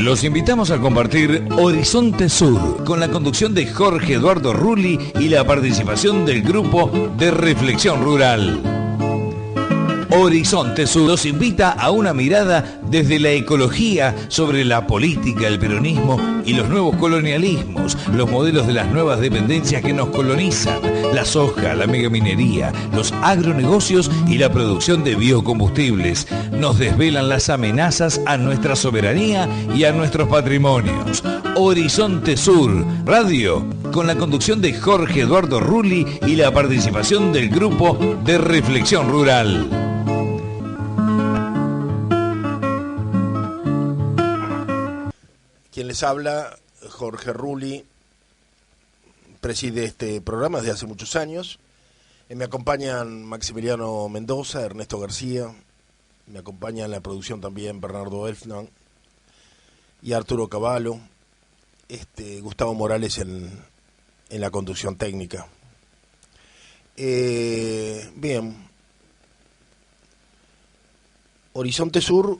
Los invitamos a compartir Horizonte Sur con la conducción de Jorge Eduardo Rulli y la participación del grupo de Reflexión Rural. Horizonte Sur los invita a una mirada desde la ecología sobre la política, el peronismo y los nuevos colonialismos, los modelos de las nuevas dependencias que nos colonizan, la soja, la megaminería, los agronegocios y la producción de biocombustibles. Nos desvelan las amenazas a nuestra soberanía y a nuestros patrimonios. Horizonte Sur Radio, con la conducción de Jorge Eduardo Rulli y la participación del grupo de Reflexión Rural. Quien les habla, Jorge Rulli, preside este programa desde hace muchos años. Me acompañan Maximiliano Mendoza, Ernesto García, me acompaña en la producción también Bernardo Elfman y Arturo Cavallo, Gustavo Morales en la conducción técnica. Bien, Horizonte Sur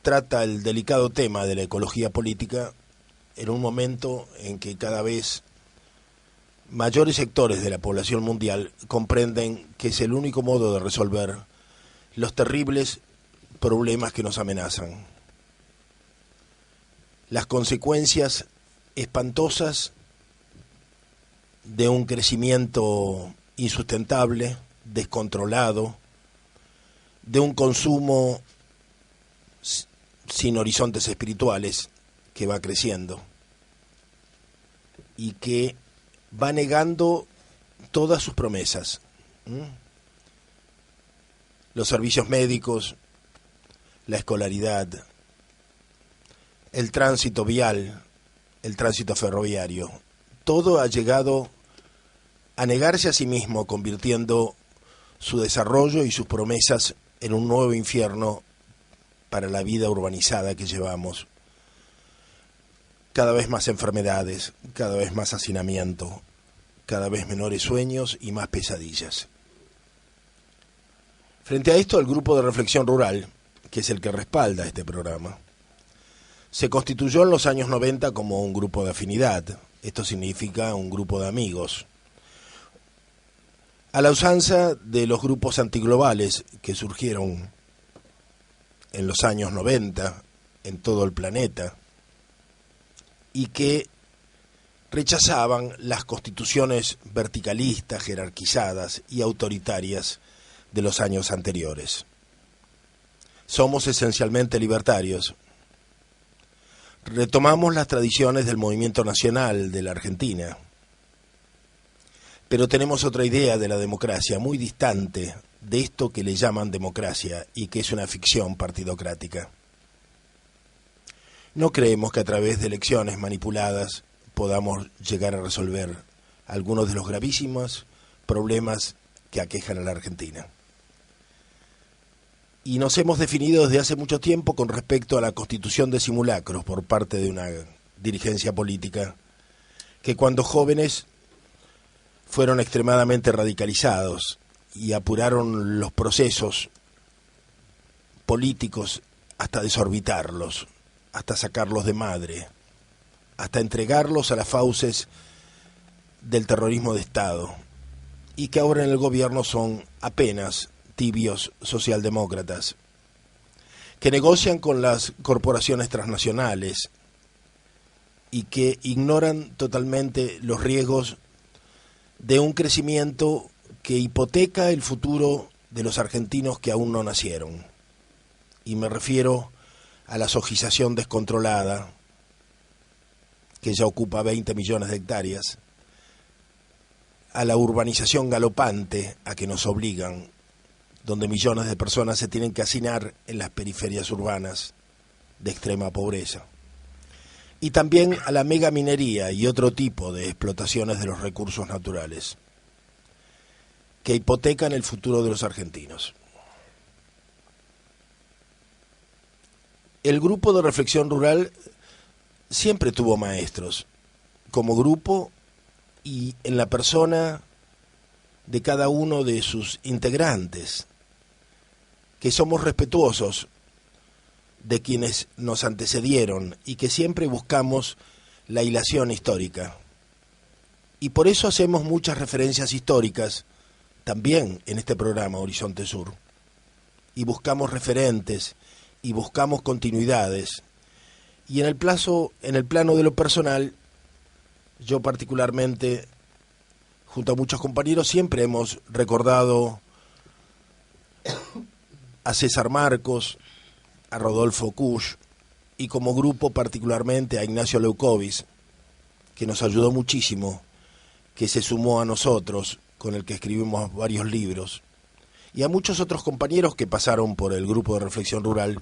trata el delicado tema de la ecología política en un momento en que cada vez mayores sectores de la población mundial comprenden que es el único modo de resolver los terribles problemas que nos amenazan. Las consecuencias espantosas de un crecimiento insustentable, descontrolado, de un consumo sin horizontes espirituales que va creciendo y que va negando todas sus promesas. Los servicios médicos, la escolaridad, el tránsito vial, el tránsito ferroviario, todo ha llegado a negarse a sí mismo, convirtiendo su desarrollo y sus promesas en un nuevo infierno para la vida urbanizada que llevamos. Cada vez más enfermedades, cada vez más hacinamiento, cada vez menores sueños y más pesadillas. Frente a esto, el grupo de Reflexión Rural, que es el que respalda este programa, se constituyó en los años 90 como un grupo de afinidad. Esto significa un grupo de amigos. A la usanza de los grupos antiglobales que surgieron en los años 90 en todo el planeta y que rechazaban las constituciones verticalistas, jerarquizadas y autoritarias de los años anteriores. Somos esencialmente libertarios. Retomamos las tradiciones del movimiento nacional de la Argentina, pero tenemos otra idea de la democracia muy distante de esto que le llaman democracia y que es una ficción partidocrática. No creemos que a través de elecciones manipuladas podamos llegar a resolver algunos de los gravísimos problemas que aquejan a la Argentina. Y nos hemos definido desde hace mucho tiempo con respecto a la constitución de simulacros por parte de una dirigencia política que cuando jóvenes fueron extremadamente radicalizados y apuraron los procesos políticos hasta desorbitarlos, hasta sacarlos de madre, hasta entregarlos a las fauces del terrorismo de Estado, y que ahora en el gobierno son apenas tibios socialdemócratas, que negocian con las corporaciones transnacionales y que ignoran totalmente los riesgos de un crecimiento que hipoteca el futuro de los argentinos que aún no nacieron. Y me refiero a la sojización descontrolada, que ya ocupa 20 millones de hectáreas, a la urbanización galopante a que nos obligan, donde millones de personas se tienen que hacinar en las periferias urbanas de extrema pobreza. Y también a la megaminería y otro tipo de explotaciones de los recursos naturales, que hipotecan el futuro de los argentinos. El grupo de Reflexión Rural siempre tuvo maestros, como grupo y en la persona de cada uno de sus integrantes, que somos respetuosos de quienes nos antecedieron y que siempre buscamos la hilación histórica. Y por eso hacemos muchas referencias históricas también en este programa Horizonte Sur. Y buscamos referentes y buscamos continuidades. Y en el plano de lo personal, yo particularmente, junto a muchos compañeros, siempre hemos recordado a César Marcos, a Rodolfo Kusch y como grupo particularmente a Ignacio Leucovis, que nos ayudó muchísimo, que se sumó a nosotros, con el que escribimos varios libros, y a muchos otros compañeros que pasaron por el grupo de reflexión rural,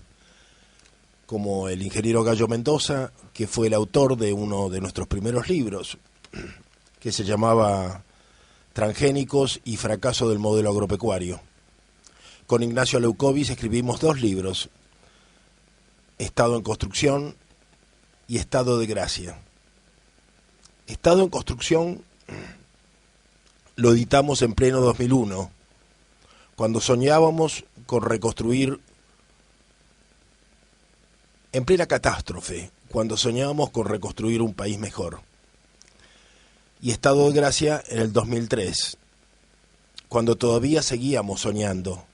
como el ingeniero Gallo Mendoza, que fue el autor de uno de nuestros primeros libros, que se llamaba Transgénicos y fracaso del modelo agropecuario. Con Ignacio Leucovis escribimos 2 libros, Estado en Construcción y Estado de Gracia. Estado en Construcción lo editamos en pleno 2001, cuando soñábamos con reconstruir, en plena catástrofe, cuando soñábamos con reconstruir un país mejor. Y Estado de Gracia en el 2003, cuando todavía seguíamos soñando,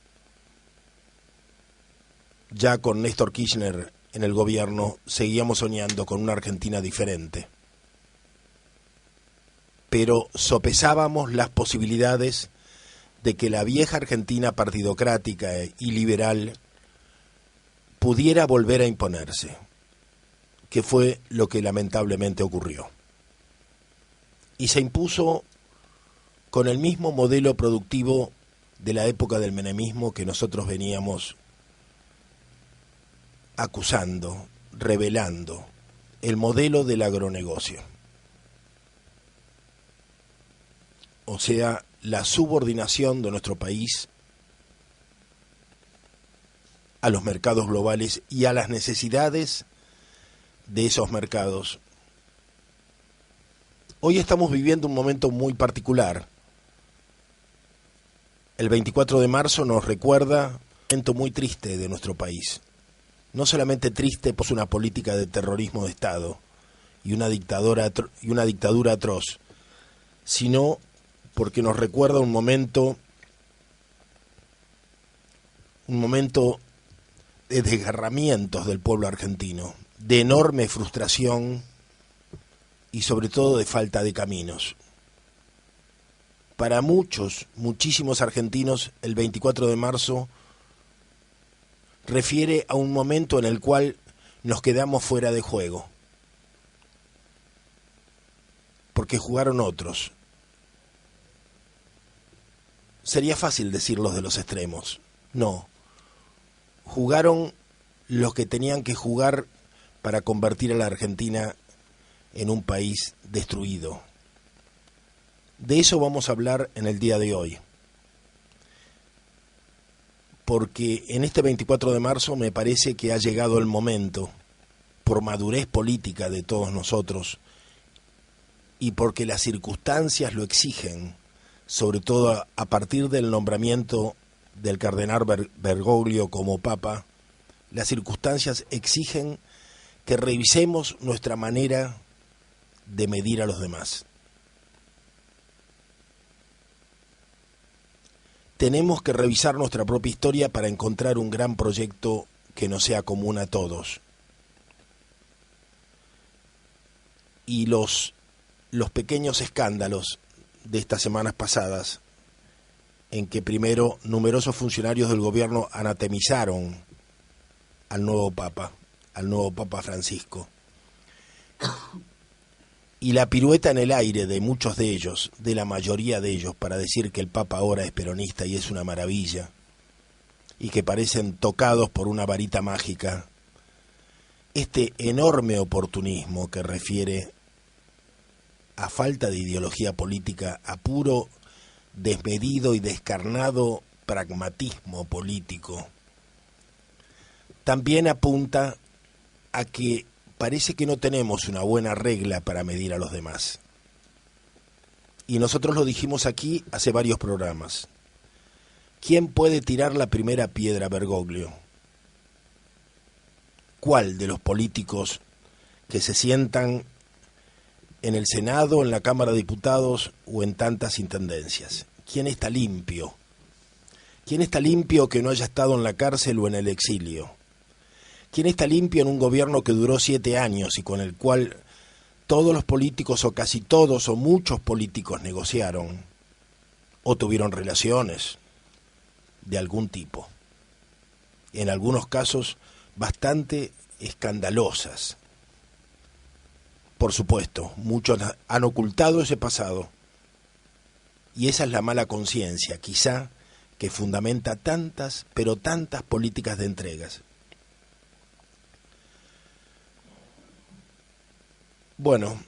ya con Néstor Kirchner en el gobierno, seguíamos soñando con una Argentina diferente. Pero sopesábamos las posibilidades de que la vieja Argentina partidocrática y liberal pudiera volver a imponerse, que fue lo que lamentablemente ocurrió. Y se impuso con el mismo modelo productivo de la época del menemismo que nosotros veníamos acusando, revelando, el modelo del agronegocio. O sea, la subordinación de nuestro país a los mercados globales y a las necesidades de esos mercados. Hoy estamos viviendo un momento muy particular. El 24 de marzo nos recuerda un momento muy triste de nuestro país. No solamente triste por una política de terrorismo de Estado y una dictadura atroz, sino porque nos recuerda un momento de desgarramientos del pueblo argentino, de enorme frustración y sobre todo de falta de caminos. Para muchísimos argentinos, el 24 de marzo refiere a un momento en el cual nos quedamos fuera de juego, porque jugaron otros. Sería fácil decir los de los extremos. No. Jugaron los que tenían que jugar para convertir a la Argentina en un país destruido. De eso vamos a hablar en el día de hoy. Porque en este 24 de marzo me parece que ha llegado el momento, por madurez política de todos nosotros, y porque las circunstancias lo exigen, sobre todo a partir del nombramiento del cardenal Bergoglio como Papa, las circunstancias exigen que revisemos nuestra manera de medir a los demás. Tenemos que revisar nuestra propia historia para encontrar un gran proyecto que nos sea común a todos. Y los pequeños escándalos de estas semanas pasadas, en que primero numerosos funcionarios del gobierno anatemizaron al nuevo Papa Francisco, y la pirueta en el aire de muchos de ellos, de la mayoría de ellos, para decir que el Papa ahora es peronista y es una maravilla, y que parecen tocados por una varita mágica, este enorme oportunismo que refiere a falta de ideología política, a puro desmedido y descarnado pragmatismo político, también apunta a que parece que no tenemos una buena regla para medir a los demás. Y nosotros lo dijimos aquí hace varios programas. ¿Quién puede tirar la primera piedra a Bergoglio? cuál de los políticos que se sientan en el Senado, en la Cámara de Diputados o en tantas intendencias. ¿Quién está limpio? ¿Quién está limpio que no haya estado en la cárcel o en el exilio? ¿Quién está limpio en un gobierno que duró 7 años y con el cual todos los políticos o casi todos o muchos políticos negociaron o tuvieron relaciones de algún tipo? En algunos casos bastante escandalosas. Por supuesto, muchos han ocultado ese pasado y esa es la mala conciencia, quizá, que fundamenta tantas, pero tantas políticas de entregas. Bueno,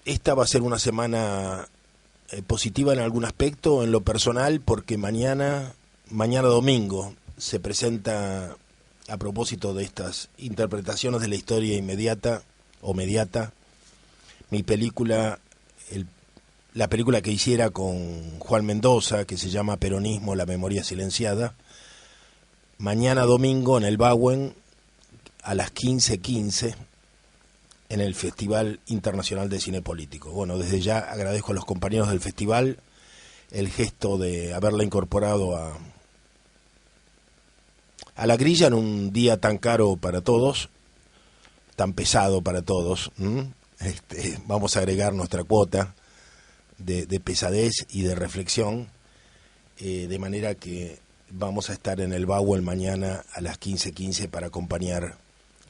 esta va a ser una semana positiva en algún aspecto, en lo personal, porque mañana domingo, se presenta, a propósito de estas interpretaciones de la historia inmediata o mediata, mi película, la película que hiciera con Juan Mendoza, que se llama Peronismo, la memoria silenciada. Mañana domingo en el Bauen, a las 15:15, en el Festival Internacional de Cine Político. Bueno, desde ya agradezco a los compañeros del festival el gesto de haberla incorporado a la grilla en un día tan caro para todos, tan pesado para todos. Vamos a agregar nuestra cuota de pesadez y de reflexión, de manera que vamos a estar en el Bauen mañana a las 15:15 para acompañar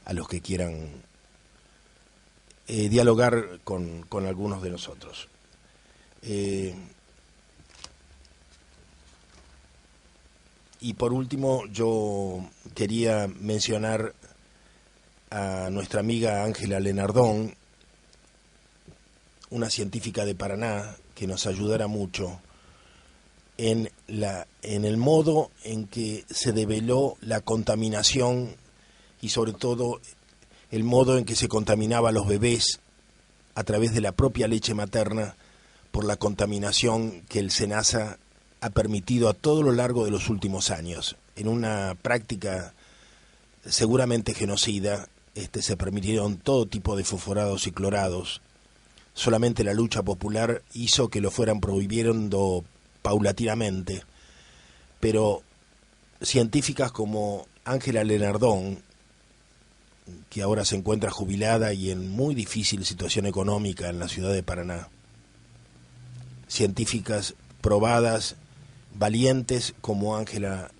a los que quieran dialogar con algunos de nosotros. Y por último, yo quería mencionar a nuestra amiga Ángela Lenardón, una científica de Paraná, que nos ayudará mucho en el modo en que se develó la contaminación y sobre todo el modo en que se contaminaba a los bebés a través de la propia leche materna por la contaminación que el SENASA ha permitido a todo lo largo de los últimos años. En una práctica seguramente genocida, se permitieron todo tipo de fosforados y clorados. Solamente la lucha popular hizo que lo fueran prohibiendo paulatinamente. Pero científicas como Ángela Lenardón, que ahora se encuentra jubilada y en muy difícil situación económica en la ciudad de Paraná, científicas probadas, valientes como Ángela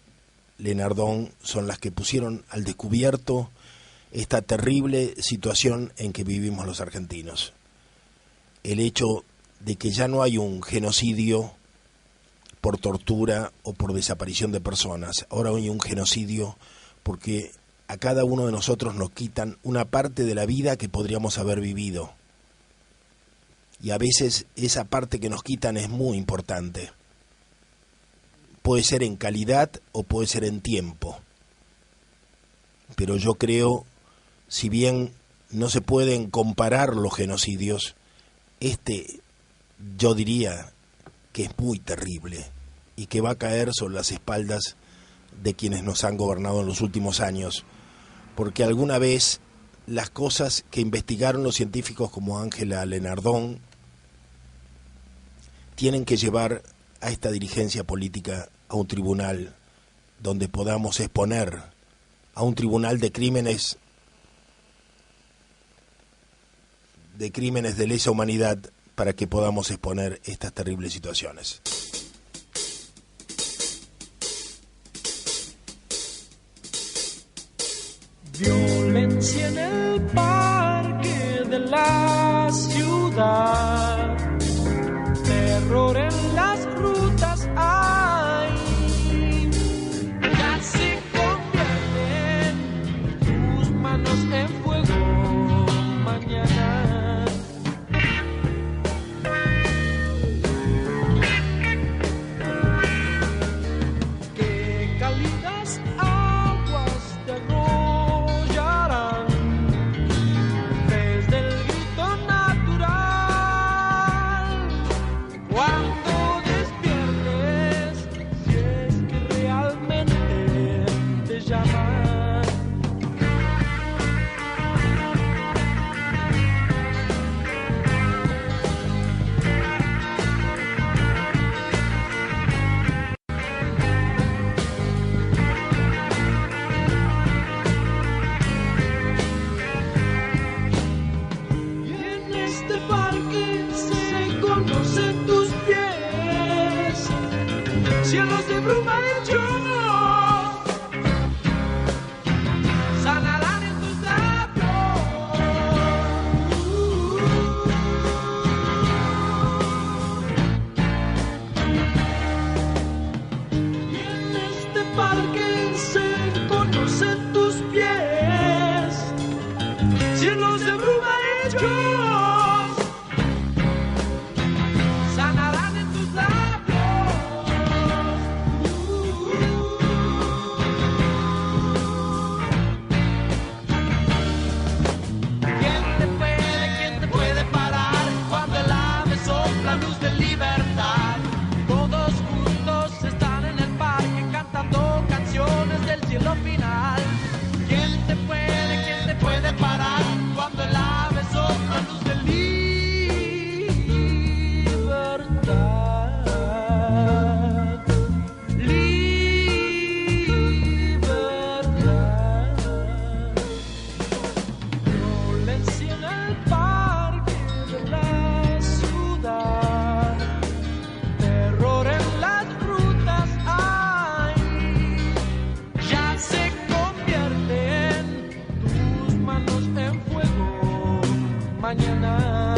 Lenardón, son las que pusieron al descubierto esta terrible situación en que vivimos los argentinos. El hecho de que ya no hay un genocidio por tortura o por desaparición de personas, ahora hay un genocidio porque a cada uno de nosotros nos quitan una parte de la vida que podríamos haber vivido. Y a veces esa parte que nos quitan es muy importante. Puede ser en calidad o puede ser en tiempo. Pero yo creo, si bien no se pueden comparar los genocidios, yo diría que es muy terrible y que va a caer sobre las espaldas de quienes nos han gobernado en los últimos años, porque alguna vez las cosas que investigaron los científicos como Ángela Lenardón tienen que llevar a esta dirigencia política a un tribunal donde podamos exponer, a un tribunal de crímenes de lesa humanidad, para que podamos exponer estas terribles situaciones. Violencia en el parque de la ciudad, terror en las rutas hay, casi convierten tus manos en fuego mañana. Qué cálidas aguas de arrollarán desde el grito natural. cielos de bruma hechos sanarán en tus labios. Y en este parque se conocen tus pies, cielos de bruma hechos sanarán en tus labios. ¿Quién te puede parar cuando el ave sopla luz de libertad? Todos juntos están en el parque cantando canciones del cielo final. ¿Quién te puede parar cuando el ave sopla luz de libertad? Libertad. Violencia en el parque de la ciudad, terror en las rutas, ay, ya se convierten tus manos en fuego mañana.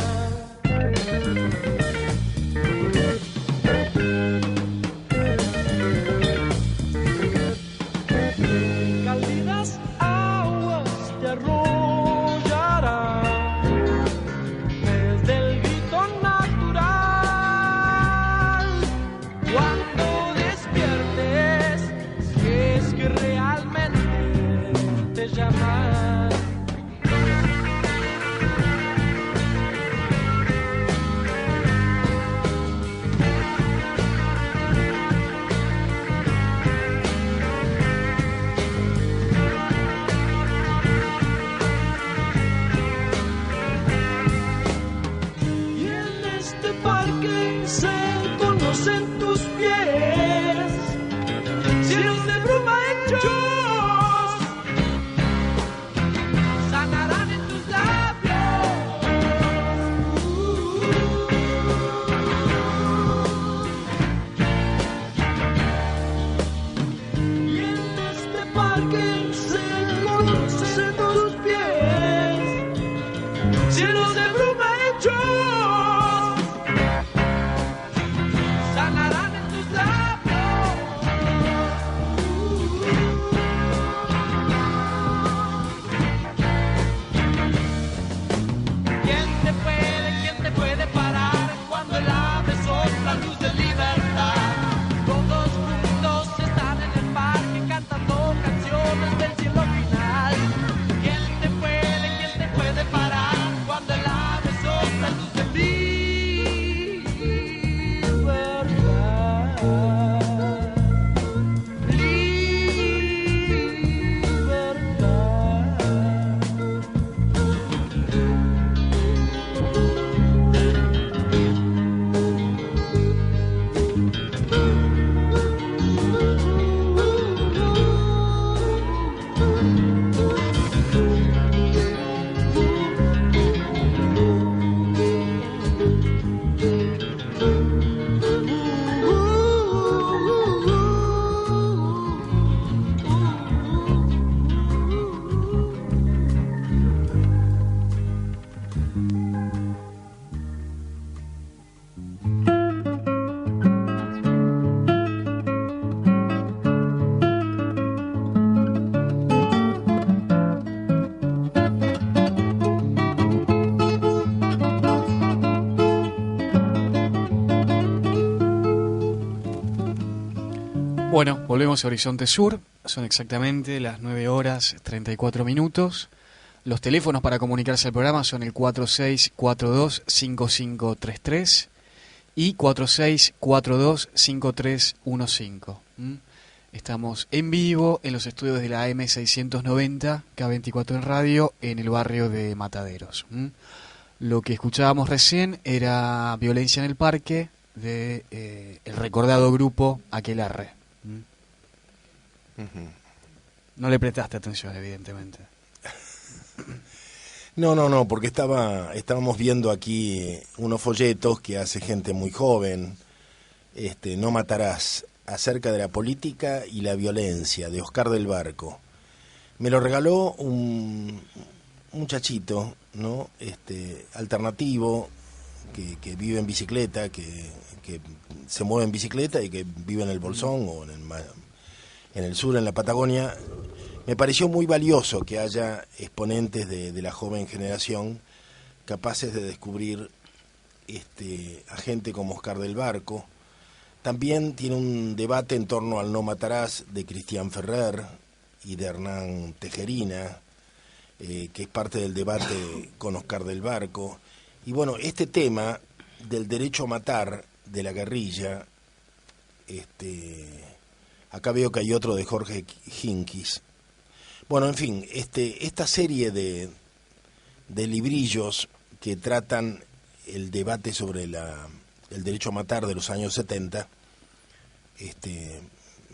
Cálidas aguas te arrollarán desde el grito natural. Cuando despiertes, si es que realmente te llaman. Y en este parque se conocen tus pies, cielos de bruma hechos sanarán en tus labios. Y en este parque se conocen tus pies, cielos de bruma hechos sanarán en tus labios. ¿Quién te puede parar cuando el ave sopla luz de libertad? Todos juntos están en el parque cantando canciones del cielo final. ¿Quién te puede parar cuando el ave sopla luz de libertad? Bueno, volvemos a Horizonte Sur, son exactamente las 9 horas 34 minutos. Los teléfonos para comunicarse al programa son el 4642-5533 y 4642-5315. Estamos en vivo en los estudios de la AM690, K24 en radio, en el barrio de Mataderos. Lo que escuchábamos recién era Violencia en el Parque, de el recordado grupo Aquelarre. No le prestaste atención, evidentemente. No, porque estábamos viendo aquí unos folletos que hace gente muy joven. No matarás, acerca de la política y la violencia, de Oscar del Barco. Me lo regaló un muchachito, ¿no? Alternativo, que vive en bicicleta, que se mueve en bicicleta y que vive en el Bolsón o en el sur, en la Patagonia. Me pareció muy valioso que haya exponentes de la joven generación capaces de descubrir a gente como Oscar del Barco. También tiene un debate en torno al No Matarás de Cristian Ferrer y de Hernán Tejerina, que es parte del debate con Oscar del Barco. Y bueno, este tema del derecho a matar de la guerrilla, acá veo que hay otro de Jorge Hinkis. Bueno, en fin, esta serie de librillos que tratan el debate sobre el derecho a matar de los años 70,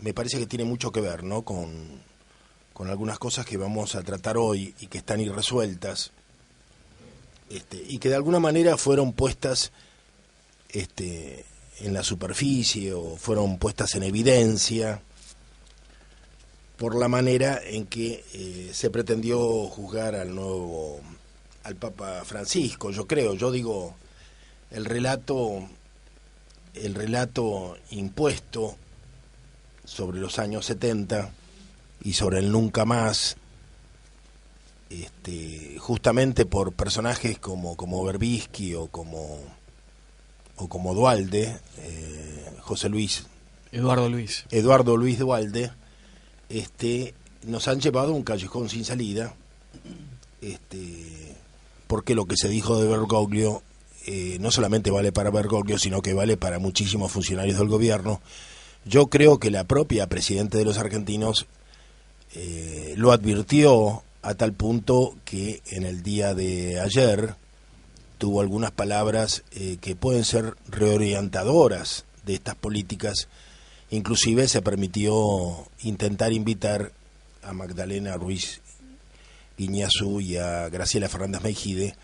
me parece que tiene mucho que ver, ¿no?, con algunas cosas que vamos a tratar hoy y que están irresueltas, y que de alguna manera fueron puestas en la superficie o fueron puestas en evidencia por la manera en que se pretendió juzgar al Papa Francisco. Yo digo, el relato impuesto sobre los años 70 y sobre el nunca más, justamente por personajes como Berbisky o como Duhalde, Eduardo Luis Duhalde, nos han llevado a un callejón sin salida, porque lo que se dijo de Bergoglio no solamente vale para Bergoglio, sino que vale para muchísimos funcionarios del gobierno. Yo creo que la propia presidenta de los argentinos lo advirtió a tal punto que en el día de ayer tuvo algunas palabras que pueden ser reorientadoras de estas políticas. Inclusive se permitió intentar invitar a Magdalena Ruiz Guiñazú y a Graciela Fernández Meijide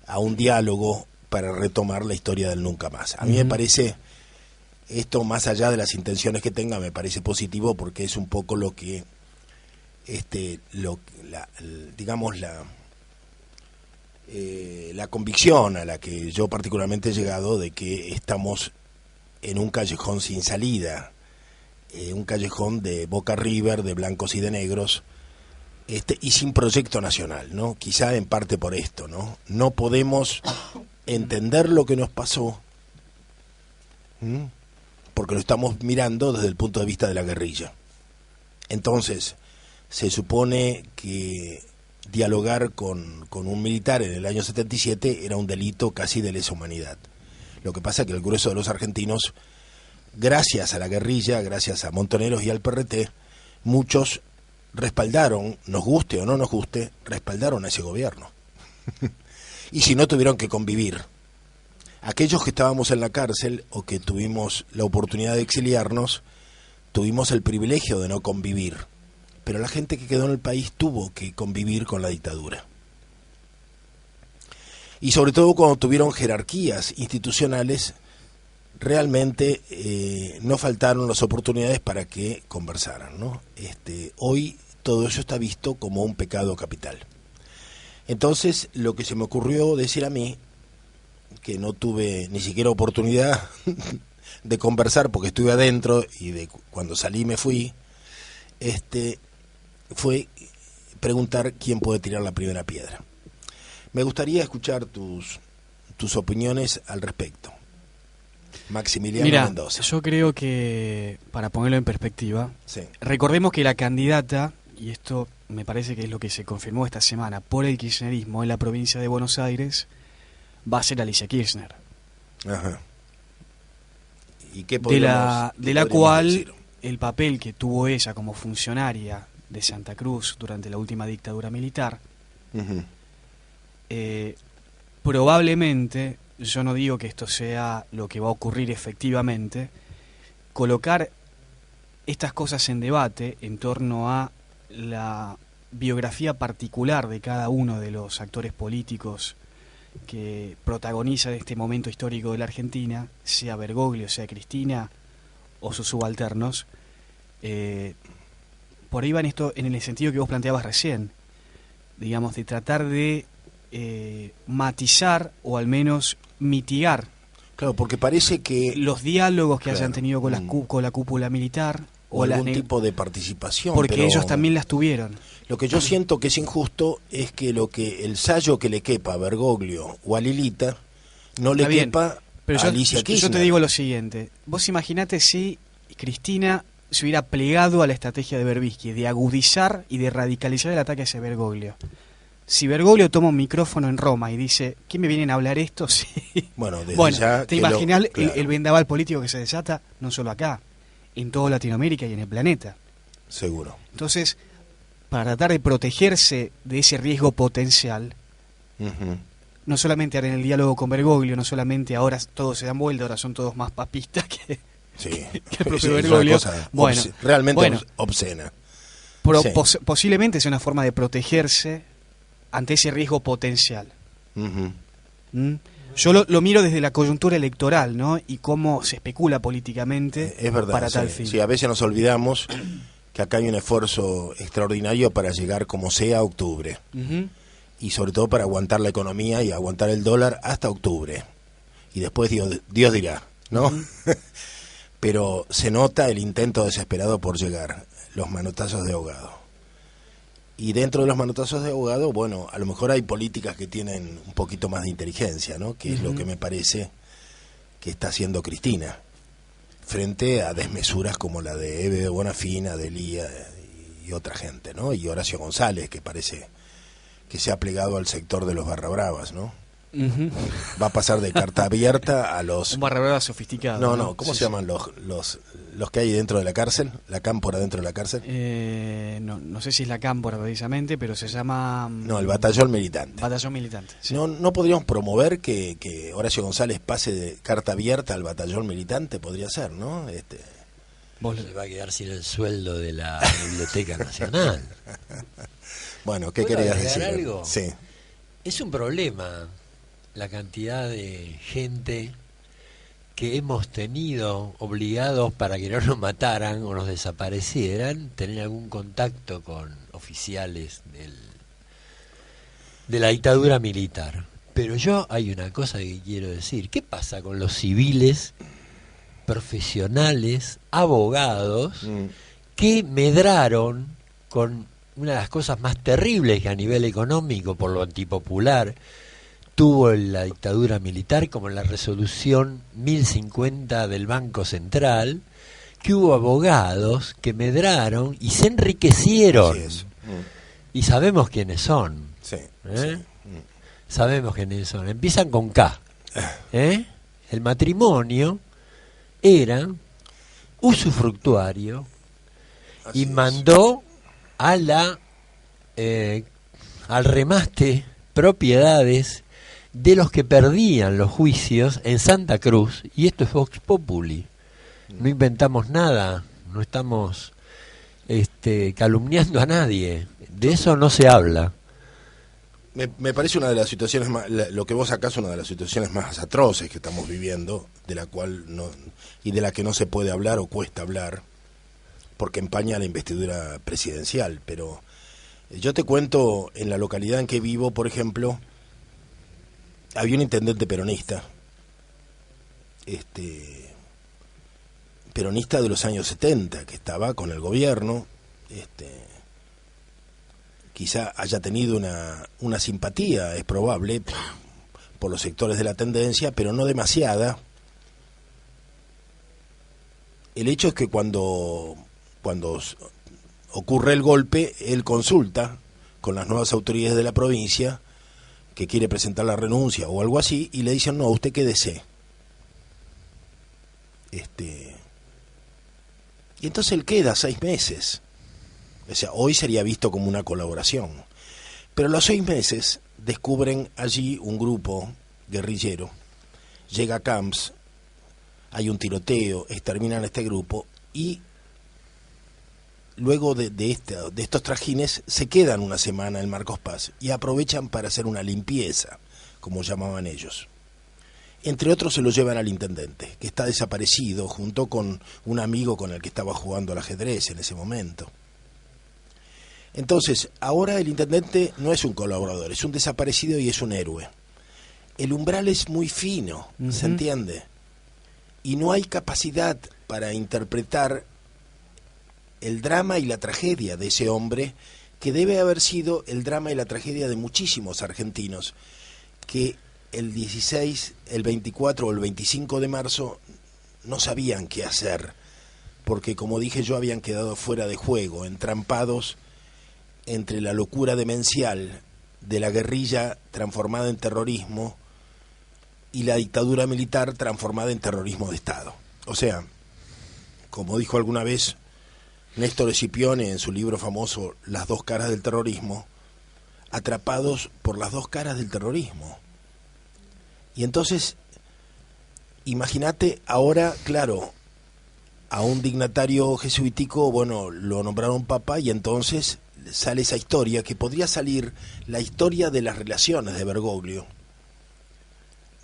a un diálogo para retomar la historia del nunca más. A mí me parece, esto más allá de las intenciones que tenga, me parece positivo porque es un poco lo que, la convicción a la que yo particularmente he llegado de que estamos en un callejón sin salida, un callejón de Boca River, de blancos y de negros, y sin proyecto nacional, ¿no? Quizá en parte por esto, ¿no? No podemos entender lo que nos pasó, porque lo estamos mirando desde el punto de vista de la guerrilla. Entonces, se supone que dialogar con un militar en el año 77 era un delito casi de lesa humanidad. Lo que pasa es que el grueso de los argentinos, gracias a la guerrilla, gracias a Montoneros y al PRT, muchos respaldaron, nos guste o no nos guste, respaldaron a ese gobierno. Y si no, tuvieron que convivir. Aquellos que estábamos en la cárcel o que tuvimos la oportunidad de exiliarnos, tuvimos el privilegio de no convivir. Pero la gente que quedó en el país tuvo que convivir con la dictadura. Y sobre todo cuando tuvieron jerarquías institucionales, realmente no faltaron las oportunidades para que conversaran, ¿no? Hoy todo eso está visto como un pecado capital. Entonces, lo que se me ocurrió decir a mí, que no tuve ni siquiera oportunidad de conversar porque estuve adentro y cuando salí me fui, fue preguntar quién puede tirar la primera piedra. Me gustaría escuchar tus opiniones al respecto. Maximiliano Mendoza. Yo creo que, para ponerlo en perspectiva, sí, recordemos que la candidata, y esto me parece que es lo que se confirmó esta semana, por el kirchnerismo en la provincia de Buenos Aires, va a ser Alicia Kirchner. Ajá. ¿Y qué de la cual decir? El papel que tuvo ella como funcionaria de Santa Cruz durante la última dictadura militar, probablemente, yo no digo que esto sea lo que va a ocurrir efectivamente, colocar estas cosas en debate en torno a la biografía particular de cada uno de los actores políticos que protagonizan este momento histórico de la Argentina, sea Bergoglio, sea Cristina o sus subalternos, por ahí van esto en el sentido que vos planteabas recién, digamos, de tratar de matizar o al menos mitigar. Claro, porque parece que los diálogos que claro, hayan tenido con la cúpula militar o algún tipo de participación, porque pero ellos también las tuvieron. Lo que yo siento que es injusto es que el sayo que le quepa a Bergoglio o a Lilita no le quepa pero a Alicia Kirchner. Yo te digo lo siguiente, vos imaginate si Cristina se hubiera plegado a la estrategia de Berbisky de agudizar y de radicalizar el ataque hacia Bergoglio. Si Bergoglio toma un micrófono en Roma y dice, ¿qué me vienen a hablar esto? Sí. Bueno, ya ¿te imaginas claro, el vendaval político que se desata? No solo acá, en toda Latinoamérica y en el planeta. Seguro. Entonces, para tratar de protegerse de ese riesgo potencial, no solamente ahora en el diálogo con Bergoglio, no solamente ahora todos se dan vuelta, ahora son todos más papistas que el propio Bergoglio. Realmente obscena. Posiblemente sea una forma de protegerse ante ese riesgo potencial. Yo lo miro desde la coyuntura electoral, ¿no? Y cómo se especula políticamente es verdad, para tal fin. Sí, a veces nos olvidamos que acá hay un esfuerzo extraordinario para llegar como sea a octubre. Y sobre todo para aguantar la economía y aguantar el dólar hasta octubre. Y después Dios dirá, ¿no? Pero se nota el intento desesperado por llegar, los manotazos de ahogado. Y dentro de los manotazos de ahogado, bueno, a lo mejor hay políticas que tienen un poquito más de inteligencia, ¿no? Que es lo que me parece que está haciendo Cristina, frente a desmesuras como la de Eve de Bonafina, de Lía y otra gente, ¿no? Y Horacio González, que parece que se ha plegado al sector de los barra bravas, ¿no? Va a pasar de carta abierta a los... Un barra brava sofisticado. No, ¿cómo se llaman los que hay dentro de la cárcel? ¿La cámpora dentro de la cárcel? No sé si es la cámpora precisamente, pero se llama... No, el batallón militante. Batallón militante, sí. ¿No podríamos promover que Horacio González pase de carta abierta al batallón militante? Podría ser, ¿no? Se va a quedar sin el sueldo de la Biblioteca Nacional. Bueno, ¿qué querías decir? ¿Algo? Sí. Es un problema la cantidad de gente que hemos tenido obligados para que no nos mataran o nos desaparecieran, tener algún contacto con oficiales de la dictadura militar. Pero hay una cosa que quiero decir. ¿Qué pasa con los civiles, profesionales, abogados que medraron con una de las cosas más terribles que a nivel económico, por lo antipopular, tuvo la dictadura militar, como la resolución 1050 del Banco Central, que hubo abogados que medraron y se enriquecieron? Y sabemos quiénes son. Sí. Sabemos quiénes son. Empiezan con K. El matrimonio era usufructuario y mandó al remaste propiedades de los que perdían los juicios en Santa Cruz, y esto es Vox Populi. No inventamos nada, no estamos calumniando a nadie, de eso no se habla. Me parece una de las situaciones más, lo que vos sacás es una de las situaciones más atroces que estamos viviendo, de la cual de la que no se puede hablar o cuesta hablar, porque empaña la investidura presidencial. Pero yo te cuento, en la localidad en que vivo, por ejemplo, había un intendente peronista, peronista de los años 70, que estaba con el gobierno, quizá haya tenido una simpatía, es probable, por los sectores de la tendencia, pero no demasiada. El hecho es que cuando ocurre el golpe, él consulta con las nuevas autoridades de la provincia que quiere presentar la renuncia o algo así, y le dicen, no, usted quédese. Y entonces él queda 6 meses. O sea, hoy sería visto como una colaboración. Pero a los 6 meses descubren allí un grupo guerrillero. Llega a Camps, hay un tiroteo, exterminan a este grupo, y luego de estos trajines se quedan una semana en Marcos Paz y aprovechan para hacer una limpieza, como llamaban ellos. Entre otros se lo llevan al intendente, que está desaparecido, junto con un amigo con el que estaba jugando al ajedrez en ese momento. Entonces, ahora el intendente no es un colaborador, es un desaparecido y es un héroe. El umbral es muy fino, ¿se entiende? Y no hay capacidad para interpretar el drama y la tragedia de ese hombre, que debe haber sido el drama y la tragedia de muchísimos argentinos, que el 16, el 24 o el 25 de marzo no sabían qué hacer, porque como dije yo, habían quedado fuera de juego, entrampados entre la locura demencial de la guerrilla transformada en terrorismo y la dictadura militar transformada en terrorismo de Estado. O sea, como dijo alguna vez Néstor Escipione en su libro famoso Las dos caras del terrorismo, atrapados por las dos caras del terrorismo. Y entonces, imagínate ahora, claro, a un dignatario jesuítico, bueno, lo nombraron papa y entonces sale esa historia, que podría salir la historia de las relaciones de Bergoglio.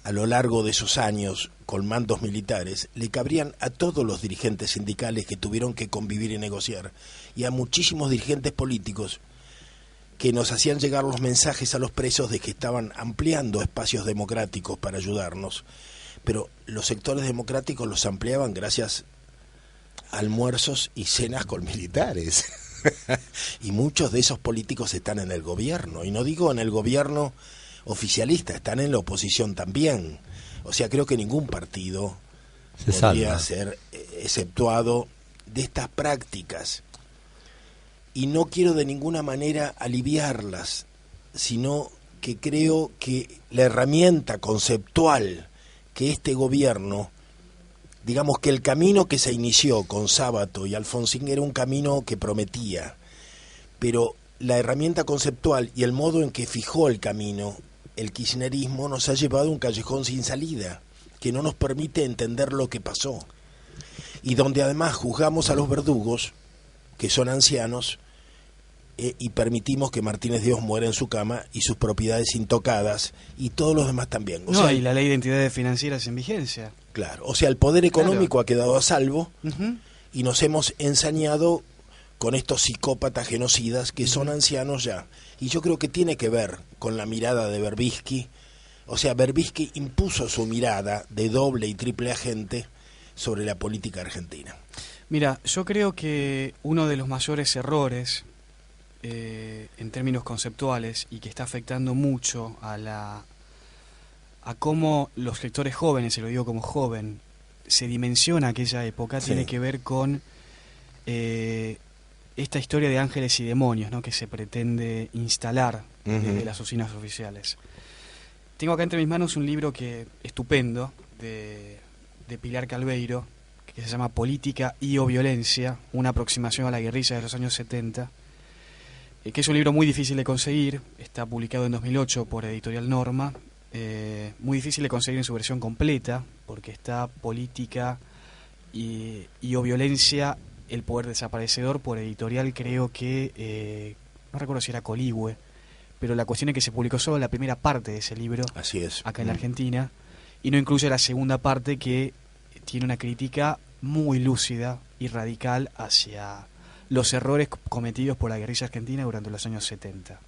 A lo largo de esos años, con mandos militares, le cabrían a todos los dirigentes sindicales que tuvieron que convivir y negociar, y a muchísimos dirigentes políticos que nos hacían llegar los mensajes a los presos de que estaban ampliando espacios democráticos para ayudarnos, pero los sectores democráticos los ampliaban gracias a almuerzos y cenas con militares. Y muchos de esos políticos están en el gobierno, y no digo en el gobierno oficialista, están en la oposición también. O sea, creo que ningún partido podría ser exceptuado de estas prácticas. Y no quiero de ninguna manera aliviarlas, sino que creo que la herramienta conceptual que este gobierno, digamos que el camino que se inició con Sábato y Alfonsín era un camino que prometía, pero la herramienta conceptual y el modo en que fijó el camino, el kirchnerismo, nos ha llevado a un callejón sin salida, que no nos permite entender lo que pasó, y donde además juzgamos a los verdugos, que son ancianos, y permitimos que Martínez Dios muera en su cama y sus propiedades intocadas, y todos los demás también. O sea, y la ley de entidades financieras en vigencia. Claro, o sea, el poder económico ha quedado a salvo, y nos hemos ensañado con estos psicópatas genocidas que son ancianos ya. Y yo creo que tiene que ver con la mirada de Berbisky. O sea, Berbisky impuso su mirada de doble y triple agente sobre la política argentina. Mira, yo creo que uno de los mayores errores en términos conceptuales, y que está afectando mucho a cómo los lectores jóvenes, se lo digo como joven, se dimensiona aquella época, tiene que ver con esta historia de ángeles y demonios, ¿no?, que se pretende instalar desde las oficinas oficiales. Tengo acá entre mis manos un libro estupendo de Pilar Calveiro, que se llama Política o Violencia, una aproximación a la guerrilla de los años 70, que es un libro muy difícil de conseguir. Está publicado en 2008 por Editorial Norma, muy difícil de conseguir en su versión completa, porque está Política o Violencia, el poder desaparecedor, por Editorial, creo que, no recuerdo si era Coligüe, pero la cuestión es que se publicó solo la primera parte de ese libro. Así es. Acá en la Argentina, y no incluye la segunda parte, que tiene una crítica muy lúcida y radical hacia los errores cometidos por la guerrilla argentina durante los años 70.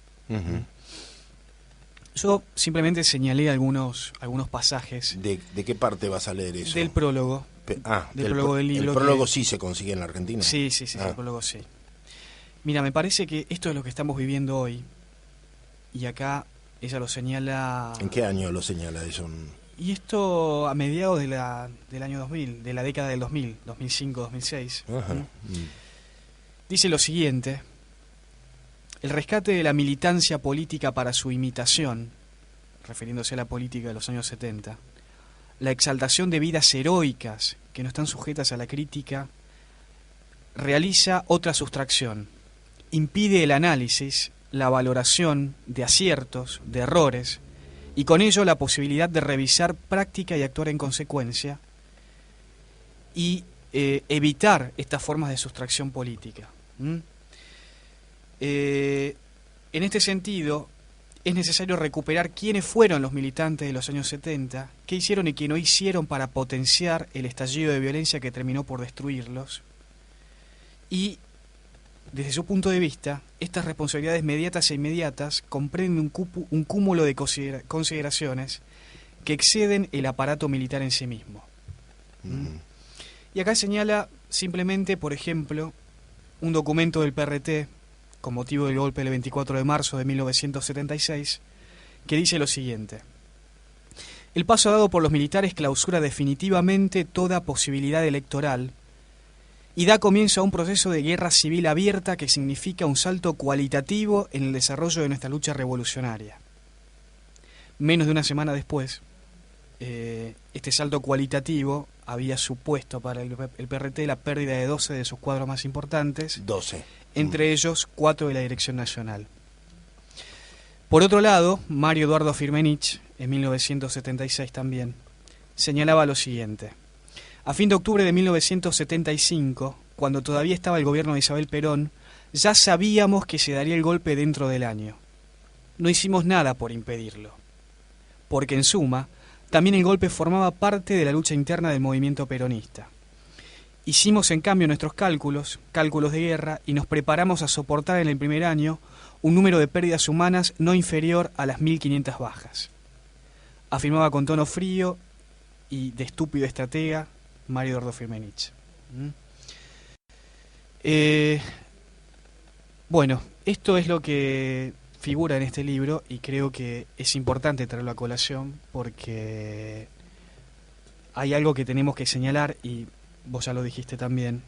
Yo simplemente señalé algunos pasajes. ¿De qué parte vas a leer eso? Del prólogo. Del prólogo del libro. ¿El prólogo sí se consigue en la Argentina? Sí, el prólogo sí. Mira, me parece que esto es lo que estamos viviendo hoy, y acá ella lo señala... ¿En qué año lo señala eso? Y esto a mediados del año 2000, de la década del 2000, 2005, 2006. Dice lo siguiente: el rescate de la militancia política para su imitación, refiriéndose a la política de los años 70, la exaltación de vidas heroicas que no están sujetas a la crítica, realiza otra sustracción, impide el análisis, la valoración de aciertos, de errores, y con ello la posibilidad de revisar práctica y actuar en consecuencia, y evitar estas formas de sustracción política. En este sentido, es necesario recuperar quiénes fueron los militantes de los años 70, qué hicieron y qué no hicieron para potenciar el estallido de violencia que terminó por destruirlos. Y, desde su punto de vista, estas responsabilidades mediatas e inmediatas comprenden un cúmulo de consideraciones que exceden el aparato militar en sí mismo. Y acá señala simplemente, por ejemplo, un documento del PRT con motivo del golpe del 24 de marzo de 1976, que dice lo siguiente: el paso dado por los militares clausura definitivamente toda posibilidad electoral y da comienzo a un proceso de guerra civil abierta que significa un salto cualitativo en el desarrollo de nuestra lucha revolucionaria. Menos de una semana después, este salto cualitativo había supuesto para el PRT la pérdida de 12 de sus cuadros más importantes, 12. Entre ellos 4 de la Dirección Nacional. Por otro lado, Mario Eduardo Firmenich, en 1976 también, señalaba lo siguiente: a fin de octubre de 1975, cuando todavía estaba el gobierno de Isabel Perón, ya sabíamos que se daría el golpe dentro del año. No hicimos nada por impedirlo, porque en suma, también el golpe formaba parte de la lucha interna del movimiento peronista. Hicimos en cambio nuestros cálculos de guerra, y nos preparamos a soportar en el primer año un número de pérdidas humanas no inferior a las 1.500 bajas. Afirmaba con tono frío y de estúpido estratega Mario Eduardo Firmenich. Bueno, esto es lo que figura en este libro, y creo que es importante traerlo a colación porque hay algo que tenemos que señalar, y vos ya lo dijiste también: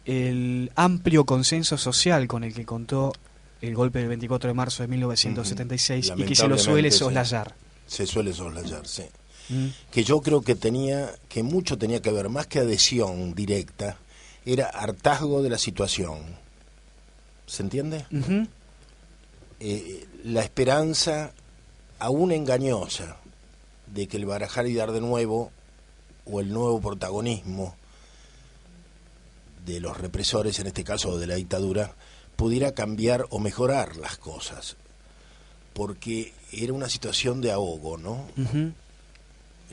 el amplio consenso social con el que contó el golpe del 24 de marzo de 1976 y que se lo suele soslayar. Se suele soslayar, sí. Que yo creo que mucho tenía que ver, más que adhesión directa, era hartazgo de la situación. ¿Se entiende? La esperanza, aún engañosa, de que el barajar y dar de nuevo, o el nuevo protagonismo de los represores, en este caso de la dictadura, pudiera cambiar o mejorar las cosas, porque era una situación de ahogo, ¿no?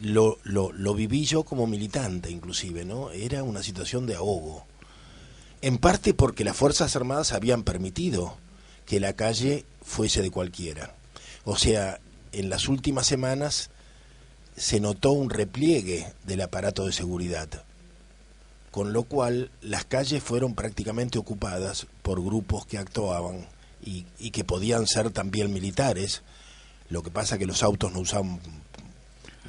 Lo viví yo como militante, inclusive, ¿no? Era una situación de ahogo, en parte porque las Fuerzas Armadas habían permitido que la calle fuese de cualquiera. O sea, en las últimas semanas se notó un repliegue del aparato de seguridad, con lo cual las calles fueron prácticamente ocupadas por grupos que actuaban y que podían ser también militares. Lo que pasa que los autos no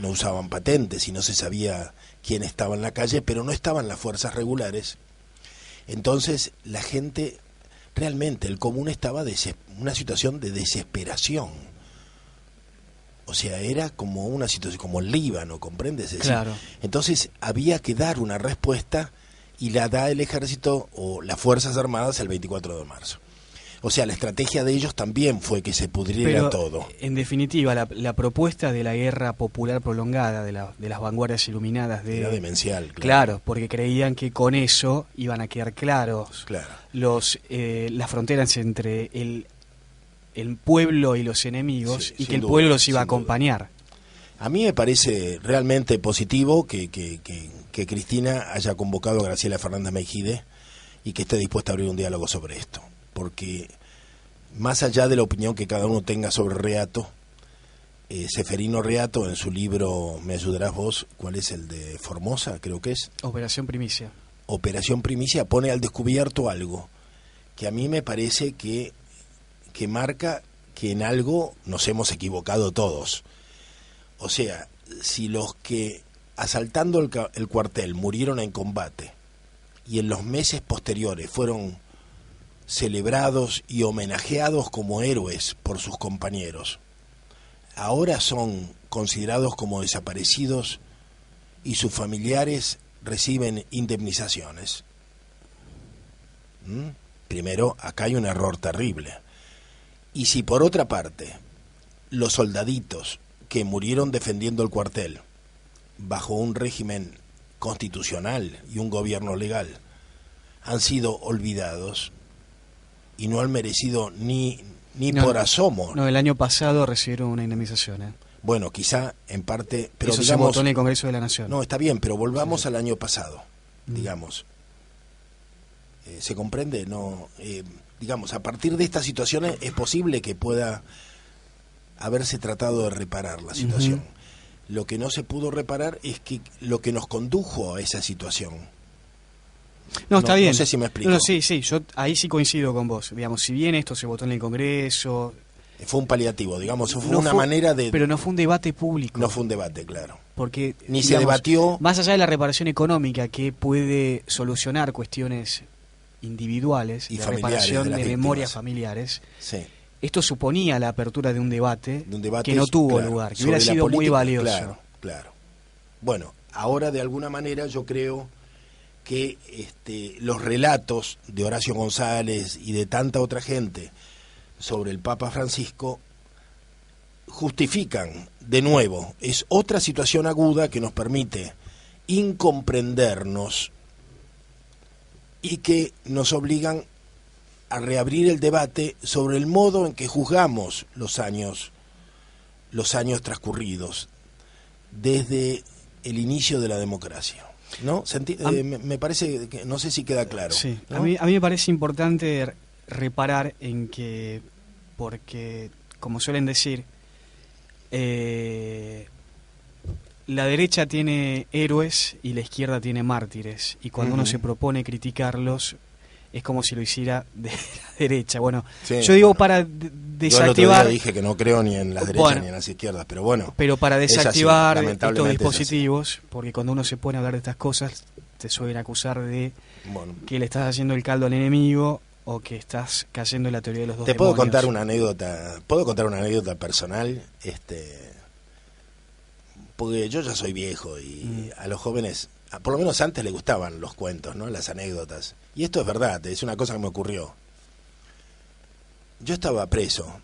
usaban patentes y no se sabía quién estaba en la calle, pero no estaban las fuerzas regulares. Entonces la gente, realmente el común estaba en una situación de desesperación. O sea, era como una situación como el Líbano, ¿comprendes? Claro. Entonces había que dar una respuesta, y la da el ejército o las Fuerzas Armadas el 24 de marzo. O sea, la estrategia de ellos también fue que se pudriera todo. En definitiva, la propuesta de la guerra popular prolongada, de las vanguardias iluminadas, era demencial. Claro, porque creían que con eso iban a quedar claros las fronteras entre el pueblo y los enemigos, sí, y que el pueblo los iba a acompañar. A mí me parece realmente positivo que Cristina haya convocado a Graciela Fernández Meijide y que esté dispuesta a abrir un diálogo sobre esto, porque más allá de la opinión que cada uno tenga sobre Reato, Seferino Reato en su libro, me ayudarás vos, ¿cuál es el de Formosa? Creo que es Operación Primicia. Operación Primicia, pone al descubierto algo que a mí me parece que marca que en algo nos hemos equivocado todos. O sea, si los que asaltando el cuartel murieron en combate y en los meses posteriores fueron celebrados y homenajeados como héroes por sus compañeros, ahora son considerados como desaparecidos y sus familiares reciben indemnizaciones. Primero, acá hay un error terrible. Y si por otra parte los soldaditos que murieron defendiendo el cuartel bajo un régimen constitucional y un gobierno legal han sido olvidados y no han merecido ni ni No, por no. asomo. No, el año pasado recibieron una indemnización. Bueno, quizá en parte, pero Eso digamos, se votó en el Congreso de la Nación. no, está bien, pero volvamos al año pasado, Mm. digamos. ¿Se comprende? No, digamos, a partir de estas situaciones es posible que pueda haberse tratado de reparar la situación. Ujú. Lo que no se pudo reparar es que lo que nos condujo a esa situación. No, está bien. No sé si me explico. No, sí, yo ahí sí coincido con vos. Digamos, si bien esto se votó en el Congreso... Fue un paliativo, digamos, fue no una manera de... Pero no fue un debate público. No fue un debate, claro. Porque, Ni se debatió... Más allá de la reparación económica que puede solucionar cuestiones individuales, Y de familiares, reparación de de, las memorias víctimas. familiares, Sí. esto suponía la apertura de un debate, Debate, que no tuvo claro, lugar, que sobre hubiera la sido muy política, valioso. Claro, claro. Bueno, ahora de alguna manera yo creo que los relatos de Horacio González y de tanta otra gente sobre el Papa Francisco justifican, de nuevo, es otra situación aguda que nos permite incomprendernos y que nos obligan a reabrir el debate sobre el modo en que juzgamos los años transcurridos desde el inicio de la democracia, ¿no? Me parece que no sé si queda claro. Sí, ¿no? a mí me parece importante reparar en que, porque como suelen decir, la derecha tiene héroes y la izquierda tiene mártires, y cuando uno Ujú. se propone criticarlos es como si lo hiciera de la derecha. Bueno, Sí, yo digo bueno. para Yo el otro desactivar, día dije que no creo ni en las derechas Bueno. ni en las izquierdas, pero bueno. pero para es así, desactivar estos lamentablemente es así. dispositivos, porque cuando uno se pone a hablar de estas cosas te suelen acusar de Bueno, que le estás haciendo el caldo al enemigo o que estás cayendo en la teoría de los dos te puedo demonios. contar una anécdota, personal, porque yo ya soy viejo y a los jóvenes, por lo menos antes les gustaban los cuentos, ¿no? Las anécdotas. Y esto es verdad, es una cosa que me ocurrió. Yo estaba preso,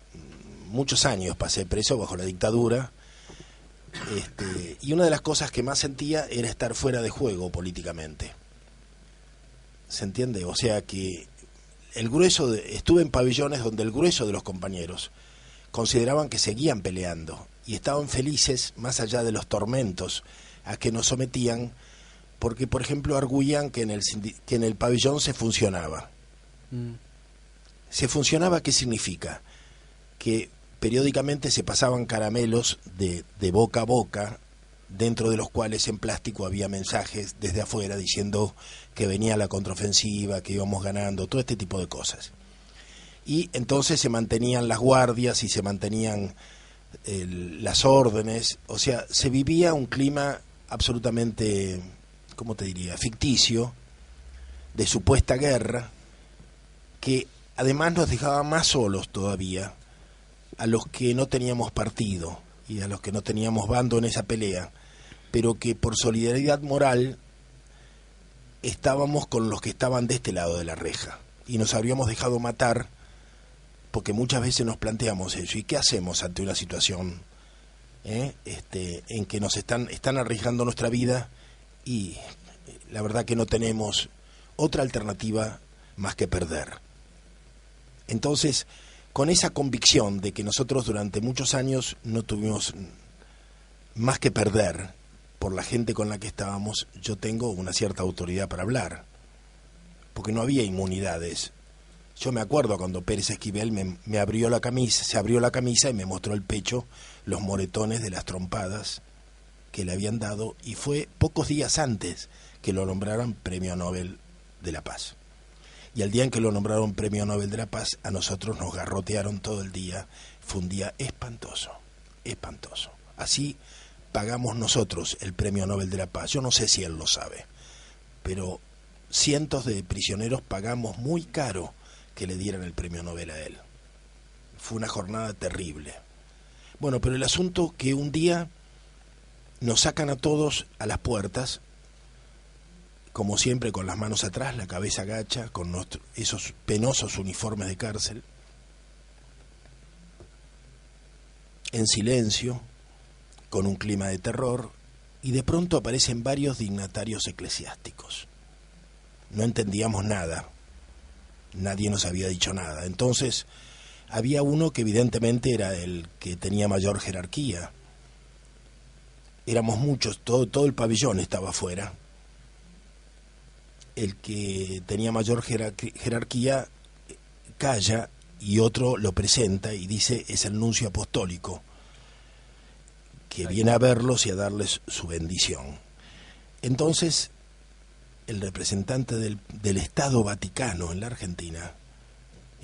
muchos años pasé preso bajo la dictadura, y una de las cosas que más sentía era estar fuera de juego políticamente. ¿Se entiende? O sea que estuve en pabellones donde el grueso de los compañeros consideraban que seguían peleando y estaban felices más allá de los tormentos a que nos sometían, porque por ejemplo arguían que en el pabellón se funcionaba. ¿Se funcionaba qué significa? Que periódicamente se pasaban caramelos de boca a boca, dentro de los cuales en plástico había mensajes desde afuera diciendo que venía la contraofensiva, que íbamos ganando, todo este tipo de cosas. Y entonces se mantenían las guardias y se mantenían las órdenes, o sea, se vivía un clima absolutamente, ¿cómo te diría?, ficticio, de supuesta guerra, que además nos dejaba más solos todavía a los que no teníamos partido y a los que no teníamos bando en esa pelea, pero que por solidaridad moral estábamos con los que estaban de este lado de la reja y nos habríamos dejado matar, porque muchas veces nos planteamos eso. ¿Y qué hacemos ante una situación en que nos están arriesgando nuestra vida y la verdad que no tenemos otra alternativa más que perder? Entonces, con esa convicción de que nosotros durante muchos años no tuvimos más que perder por la gente con la que estábamos, yo tengo una cierta autoridad para hablar, porque no había inmunidades. Yo me acuerdo cuando Pérez Esquivel me abrió la camisa, se abrió la camisa y me mostró el pecho, los moretones de las trompadas que le habían dado, y fue pocos días antes que lo nombraran Premio Nobel de la Paz. Y el día en que lo nombraron Premio Nobel de la Paz, a nosotros nos garrotearon todo el día. Fue un día espantoso, espantoso. Así pagamos nosotros el Premio Nobel de la Paz. Yo no sé si él lo sabe, pero cientos de prisioneros pagamos muy caro que le dieran el Premio Nobel a él. Fue una jornada terrible. Bueno, pero el asunto que un día nos sacan a todos a las puertas, como siempre con las manos atrás, la cabeza agacha, con esos penosos uniformes de cárcel, en silencio, con un clima de terror, y de pronto aparecen varios dignatarios eclesiásticos. No entendíamos nada, nadie nos había dicho nada. Entonces había uno que evidentemente era el que tenía mayor jerarquía. Éramos muchos, todo el pabellón estaba afuera. El que tenía mayor jerarquía calla y otro lo presenta y dice: es el nuncio apostólico, que viene a verlos y a darles su bendición. Entonces, el representante del Estado Vaticano en la Argentina,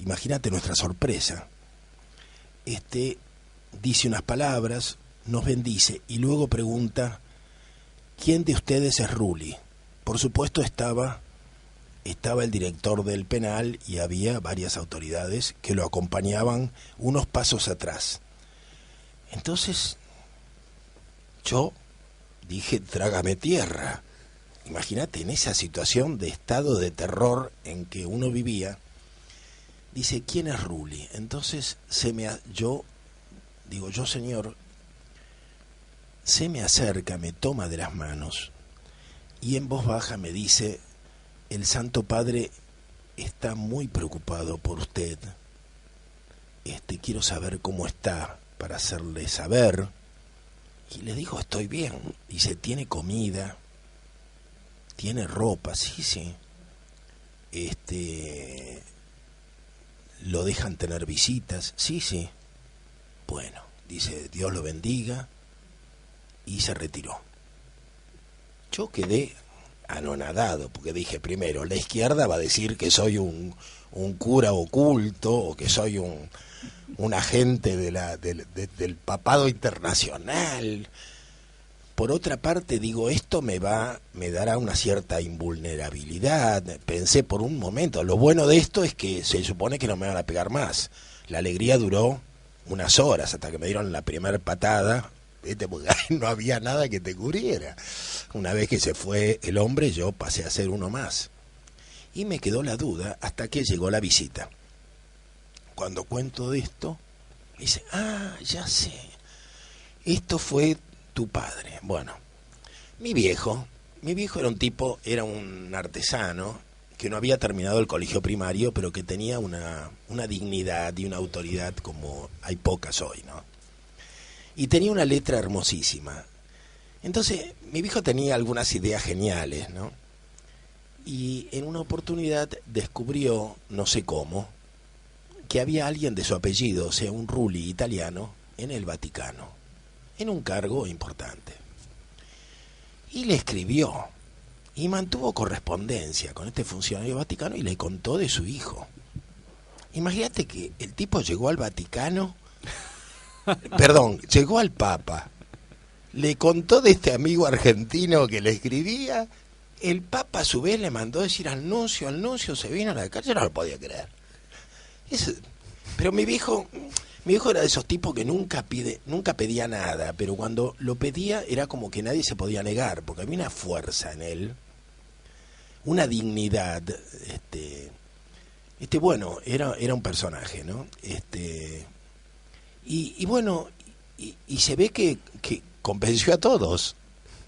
imagínate nuestra sorpresa, dice unas palabras, nos bendice y luego pregunta: ¿quién de ustedes es Rulli? Por supuesto estaba el director del penal y había varias autoridades que lo acompañaban unos pasos atrás. Entonces yo dije: trágame tierra. Imagínate, en esa situación de estado de terror en que uno vivía, dice: ¿quién es Rulli? Entonces yo digo: yo, señor. Se me acerca, me toma de las manos y en voz baja me dice: el Santo Padre está muy preocupado por usted. Quiero saber cómo está para hacerle saber. Y le digo: estoy bien. Dice: ¿tiene comida? ¿Tiene ropa? Sí. ¿Lo dejan tener visitas? Sí. Bueno, dice: Dios lo bendiga. Y se retiró. Yo quedé anonadado, porque dije: primero, la izquierda va a decir que soy un cura oculto, o que soy un agente del papado internacional. Por otra parte, digo, esto me dará una cierta invulnerabilidad. Pensé por un momento, lo bueno de esto es que se supone que no me van a pegar más. La alegría duró unas horas, hasta que me dieron la primera patada, porque ahí no había nada que te cubriera. Una vez que se fue el hombre, yo pasé a ser uno más. Y me quedó la duda hasta que llegó la visita. Cuando cuento de esto, me dice: ya sé, esto fue tu padre. Bueno, mi viejo era un artesano que no había terminado el colegio primario, pero que tenía una dignidad y una autoridad como hay pocas hoy, ¿no? Y tenía una letra hermosísima. Entonces, mi viejo tenía algunas ideas geniales, ¿no? Y en una oportunidad descubrió, no sé cómo, que había alguien de su apellido, o sea, un Rulli italiano, en el Vaticano, en un cargo importante. Y le escribió, y mantuvo correspondencia con este funcionario vaticano y le contó de su hijo. Imagínate que el tipo llegó al Vaticano... llegó al Papa, le contó de este amigo argentino que le escribía, el Papa a su vez le mandó decir al nuncio se vino a la calle, yo no lo podía creer. Pero mi viejo era de esos tipos que nunca pedía nada, pero cuando lo pedía era como que nadie se podía negar, porque había una fuerza en él, una dignidad, bueno, era un personaje, ¿no? Y bueno, y se ve que convenció a todos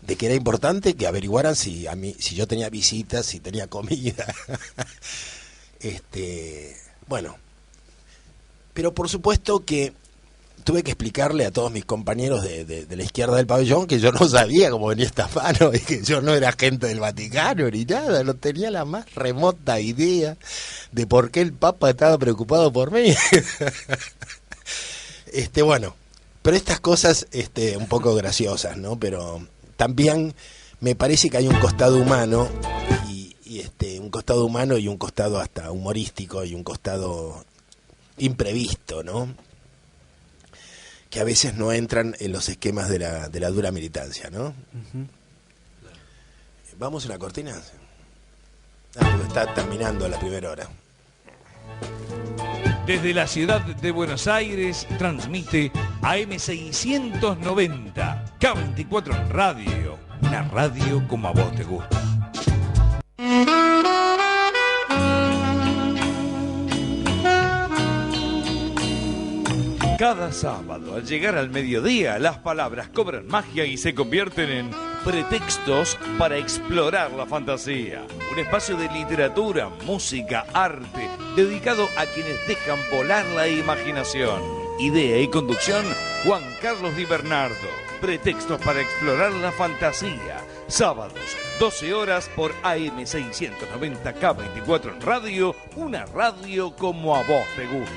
de que era importante que averiguaran si yo tenía visitas, si tenía comida. Bueno, pero por supuesto que tuve que explicarle a todos mis compañeros de la izquierda del pabellón que yo no sabía cómo venía esta mano y que yo no era agente del Vaticano ni nada, no tenía la más remota idea de por qué el Papa estaba preocupado por mí. Bueno, pero estas cosas un poco graciosas, ¿no? Pero también me parece que hay un costado humano y un costado humano y un costado hasta humorístico y un costado imprevisto, ¿no? Que a veces no entran en los esquemas de la dura militancia, ¿no? Uh-huh. ¿Vamos a una cortina? Porque está terminando la primera hora. Desde la ciudad de Buenos Aires transmite AM690, K24 Radio, una radio como a vos te gusta. Cada sábado, al llegar al mediodía, las palabras cobran magia y se convierten en Pretextos para explorar la fantasía. Un espacio de literatura, música, arte, dedicado a quienes dejan volar la imaginación. Idea y conducción, Juan Carlos Di Bernardo. Pretextos para explorar la fantasía. Sábados, 12 horas por AM690 K24 en radio. Una radio como a vos te gusta.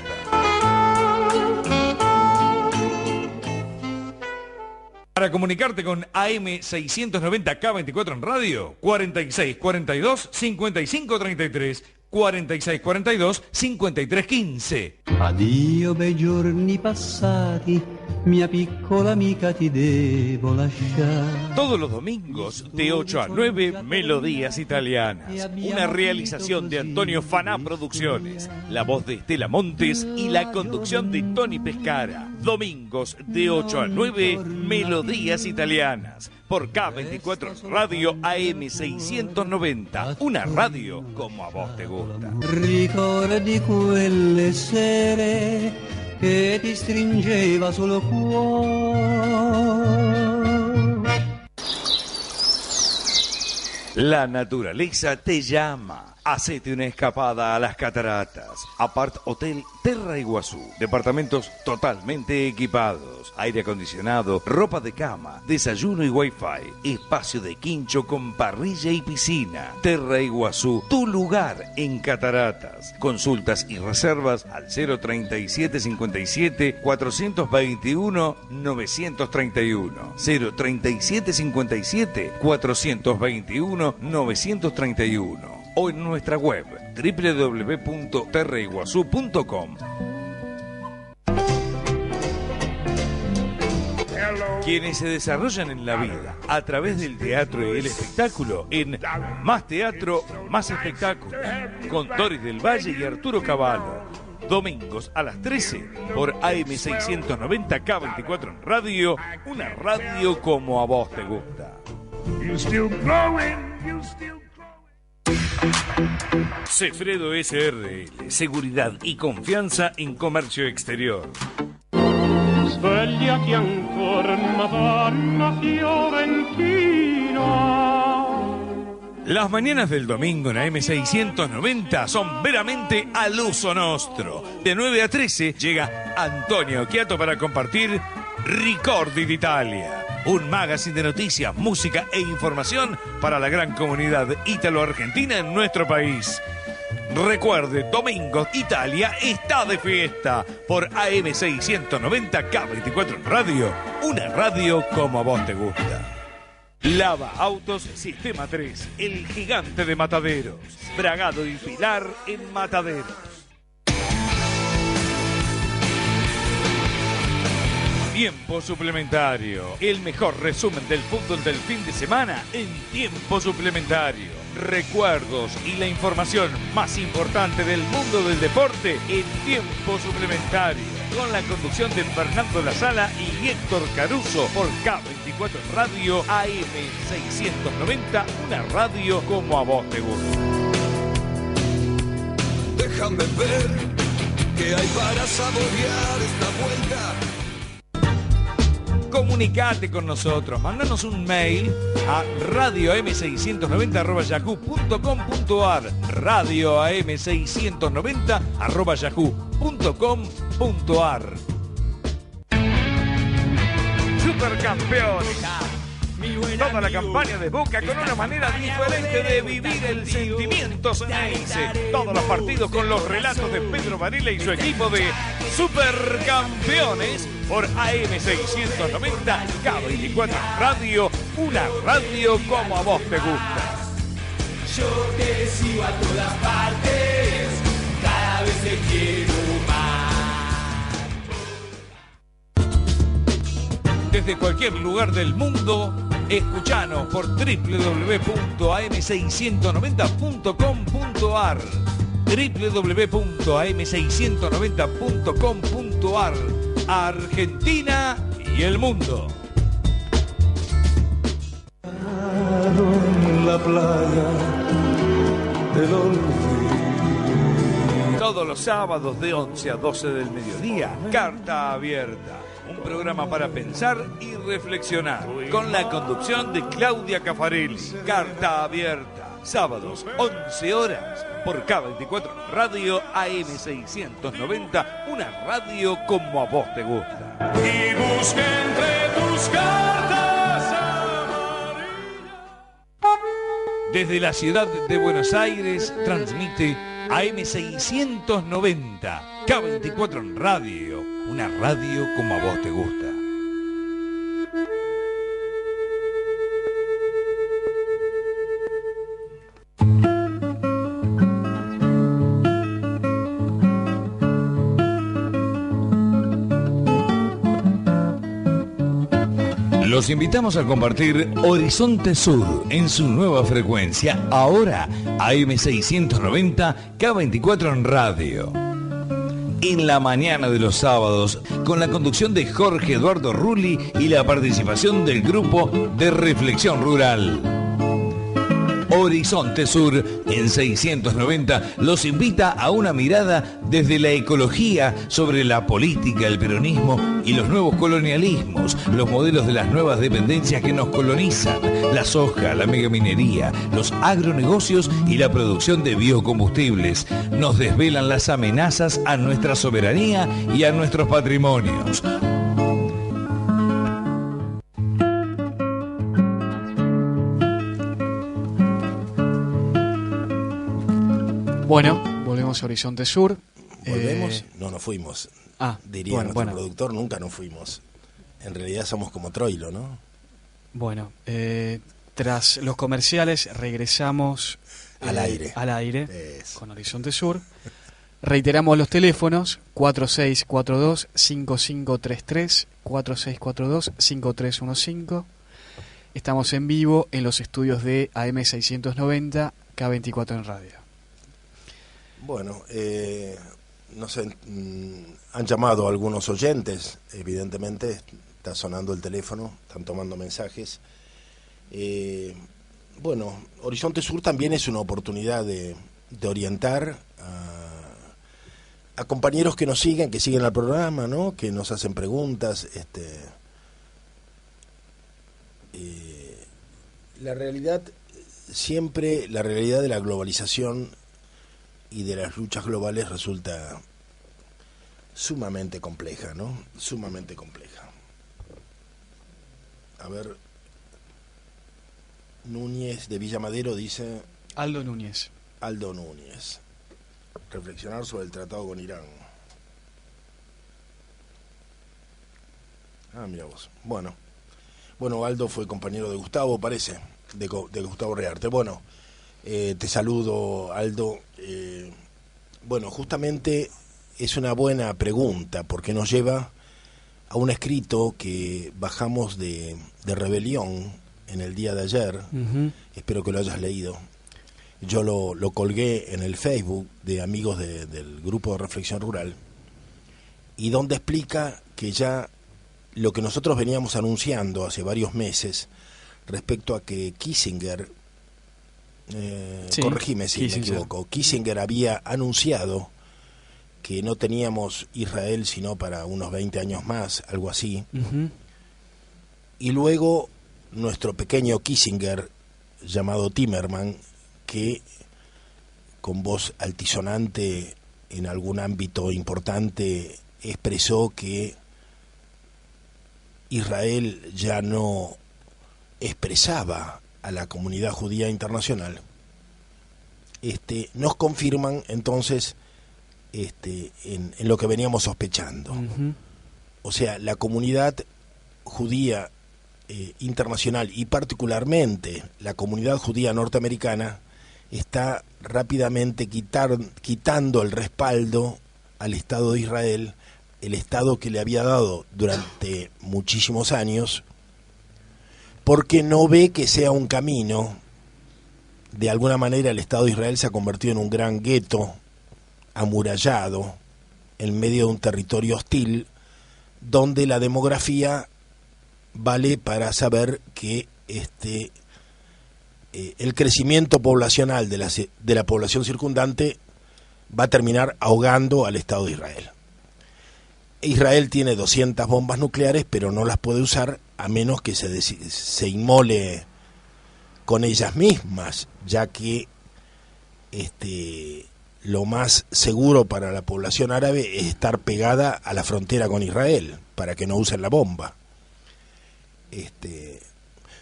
Para comunicarte con AM690 K24 en radio, 4642 5533, 4642 5315. Addio bei giorni passati, mia piccola amica ti devo lasciare. Todos los domingos de 8 a 9, Melodías Italianas. Una realización de Antonio Faná Producciones. La voz de Estela Montes y la conducción de Tony Pescara. Domingos de 8 a 9, Melodías Italianas. Por K24 Radio AM690. Una radio como a vos te gusta. Ricordi quelle sere che ti stringeva solo cuore. La naturaleza te llama. Hacete una escapada a las cataratas. Apart Hotel Terra Iguazú. Departamentos totalmente equipados. Aire acondicionado, ropa de cama, desayuno y wifi. Espacio de quincho con parrilla y piscina. Terra Iguazú, tu lugar en cataratas. Consultas y reservas al 03757 421 931. 03757 421 931. O en nuestra web www.terraiguazú.com. Quienes se desarrollan en la vida a través del teatro y el espectáculo en Más Teatro, Más Espectáculo, con Doris del Valle y Arturo Cavallo. Domingos a las 13 por AM690 K24 en radio, una radio como a vos te gusta. Cefredo SRL, seguridad y confianza en comercio exterior. Svegliati ancora, Madonna Fiorentina. Las mañanas del domingo en AM690 son veramente al uso nostro. De 9 a 13 llega Antonio Chiato para compartir Ricordi d'Italia. Un magazine de noticias, música e información para la gran comunidad ítalo-argentina en nuestro país. Recuerde, domingos, Italia está de fiesta por AM690 K24 en radio, una radio como a vos te gusta. Lava Autos Sistema 3, el gigante de Mataderos. Bragado y Pilar en Mataderos. Tiempo suplementario, el mejor resumen del fútbol del fin de semana en tiempo suplementario. Recuerdos y la información más importante del mundo del deporte en tiempo suplementario. Con la conducción de Fernando La Sala y Héctor Caruso por K24 Radio AM690, una radio como a vos te gusta. Déjame ver qué hay para saborear esta vuelta. Comunicate con nosotros, mandanos un mail a radioam690@yahoo.com.ar, radioam690@yahoo.com.ar. Supercampeones. Toda la campaña de Boca con una manera diferente de vivir el sentimiento ceneice. Todos los partidos con los relatos de Pedro Varela y su equipo de Supercampeones por AM690 K24 Radio, una radio como a vos te gusta. Yo te sigo a todas partes, cada vez te quiero más. Desde cualquier lugar del mundo, escuchanos por www.am690.com.ar, www.am690.com.ar, Argentina y el mundo. La playa del olvido. Todos los sábados de 11 a 12 del mediodía, carta abierta. un programa para pensar y reflexionar, con la conducción de Claudia Caffarelli. Carta abierta, sábados 11 horas, por K24 Radio AM690, una radio como a vos te gusta. Y busque entre tus cartas amarillas. Desde la ciudad de Buenos Aires transmite AM690, K24 Radio, una radio como a vos te gusta. Los invitamos a compartir Horizonte Sur en su nueva frecuencia, ahora AM690, K24 en radio. En la mañana de los sábados, con la conducción de Jorge Eduardo Rulli y la participación del grupo de Reflexión Rural. Horizonte Sur en 690 los invita a una mirada desde la ecología sobre la política, el peronismo y los nuevos colonialismos, los modelos de las nuevas dependencias que nos colonizan, la soja, la megaminería, los agronegocios y la producción de biocombustibles. Nos desvelan las amenazas a nuestra soberanía y a nuestros patrimonios. Bueno, volvemos a Horizonte Sur. ¿Volvemos? No nos fuimos. Diría nuestro productor, nunca nos fuimos. En realidad somos como Troilo, ¿no? Bueno, tras los comerciales regresamos al aire con Horizonte Sur. Reiteramos los teléfonos: 4642-5533, 4642-5315. Estamos en vivo en los estudios de AM690, K24 en radio. Bueno, nos han llamado algunos oyentes, evidentemente está sonando el teléfono, están tomando mensajes. Bueno, Horizonte Sur también es una oportunidad de orientar a compañeros que nos siguen, que siguen al programa, ¿no? Que nos hacen preguntas. La realidad de la globalización y de las luchas globales resulta sumamente compleja, ¿no? Sumamente compleja. A ver, Núñez de Villa Madero dice... Aldo Núñez. Reflexionar sobre el tratado con Irán. Mira vos. Bueno, Aldo fue compañero de Gustavo, parece, de Gustavo Rearte. Bueno, te saludo, Aldo. Bueno, justamente es una buena pregunta porque nos lleva a un escrito que bajamos de Rebelión en el día de ayer. Uh-huh. Espero que lo hayas leído. Yo lo colgué en el Facebook de amigos del grupo de Reflexión Rural, y donde explica que ya lo que nosotros veníamos anunciando hace varios meses respecto a que Kissinger, corregime si me equivoco, Kissinger había anunciado que no teníamos Israel sino para unos 20 años más, algo así. Uh-huh. Y luego nuestro pequeño Kissinger, llamado Timerman, que con voz altisonante en algún ámbito importante expresó que Israel ya no expresaba a la comunidad judía internacional, nos confirman entonces en lo que veníamos sospechando. Uh-huh. O sea, la comunidad judía internacional, y particularmente la comunidad judía norteamericana, está rápidamente quitando el respaldo al Estado de Israel, el Estado que le había dado durante muchísimos años, porque no ve que sea un camino. De alguna manera el Estado de Israel se ha convertido en un gran gueto amurallado en medio de un territorio hostil, donde la demografía vale para saber que el crecimiento poblacional de la población circundante va a terminar ahogando al Estado de Israel. Israel tiene 200 bombas nucleares, pero no las puede usar a menos que se inmole con ellas mismas, ya que lo más seguro para la población árabe es estar pegada a la frontera con Israel, para que no usen la bomba.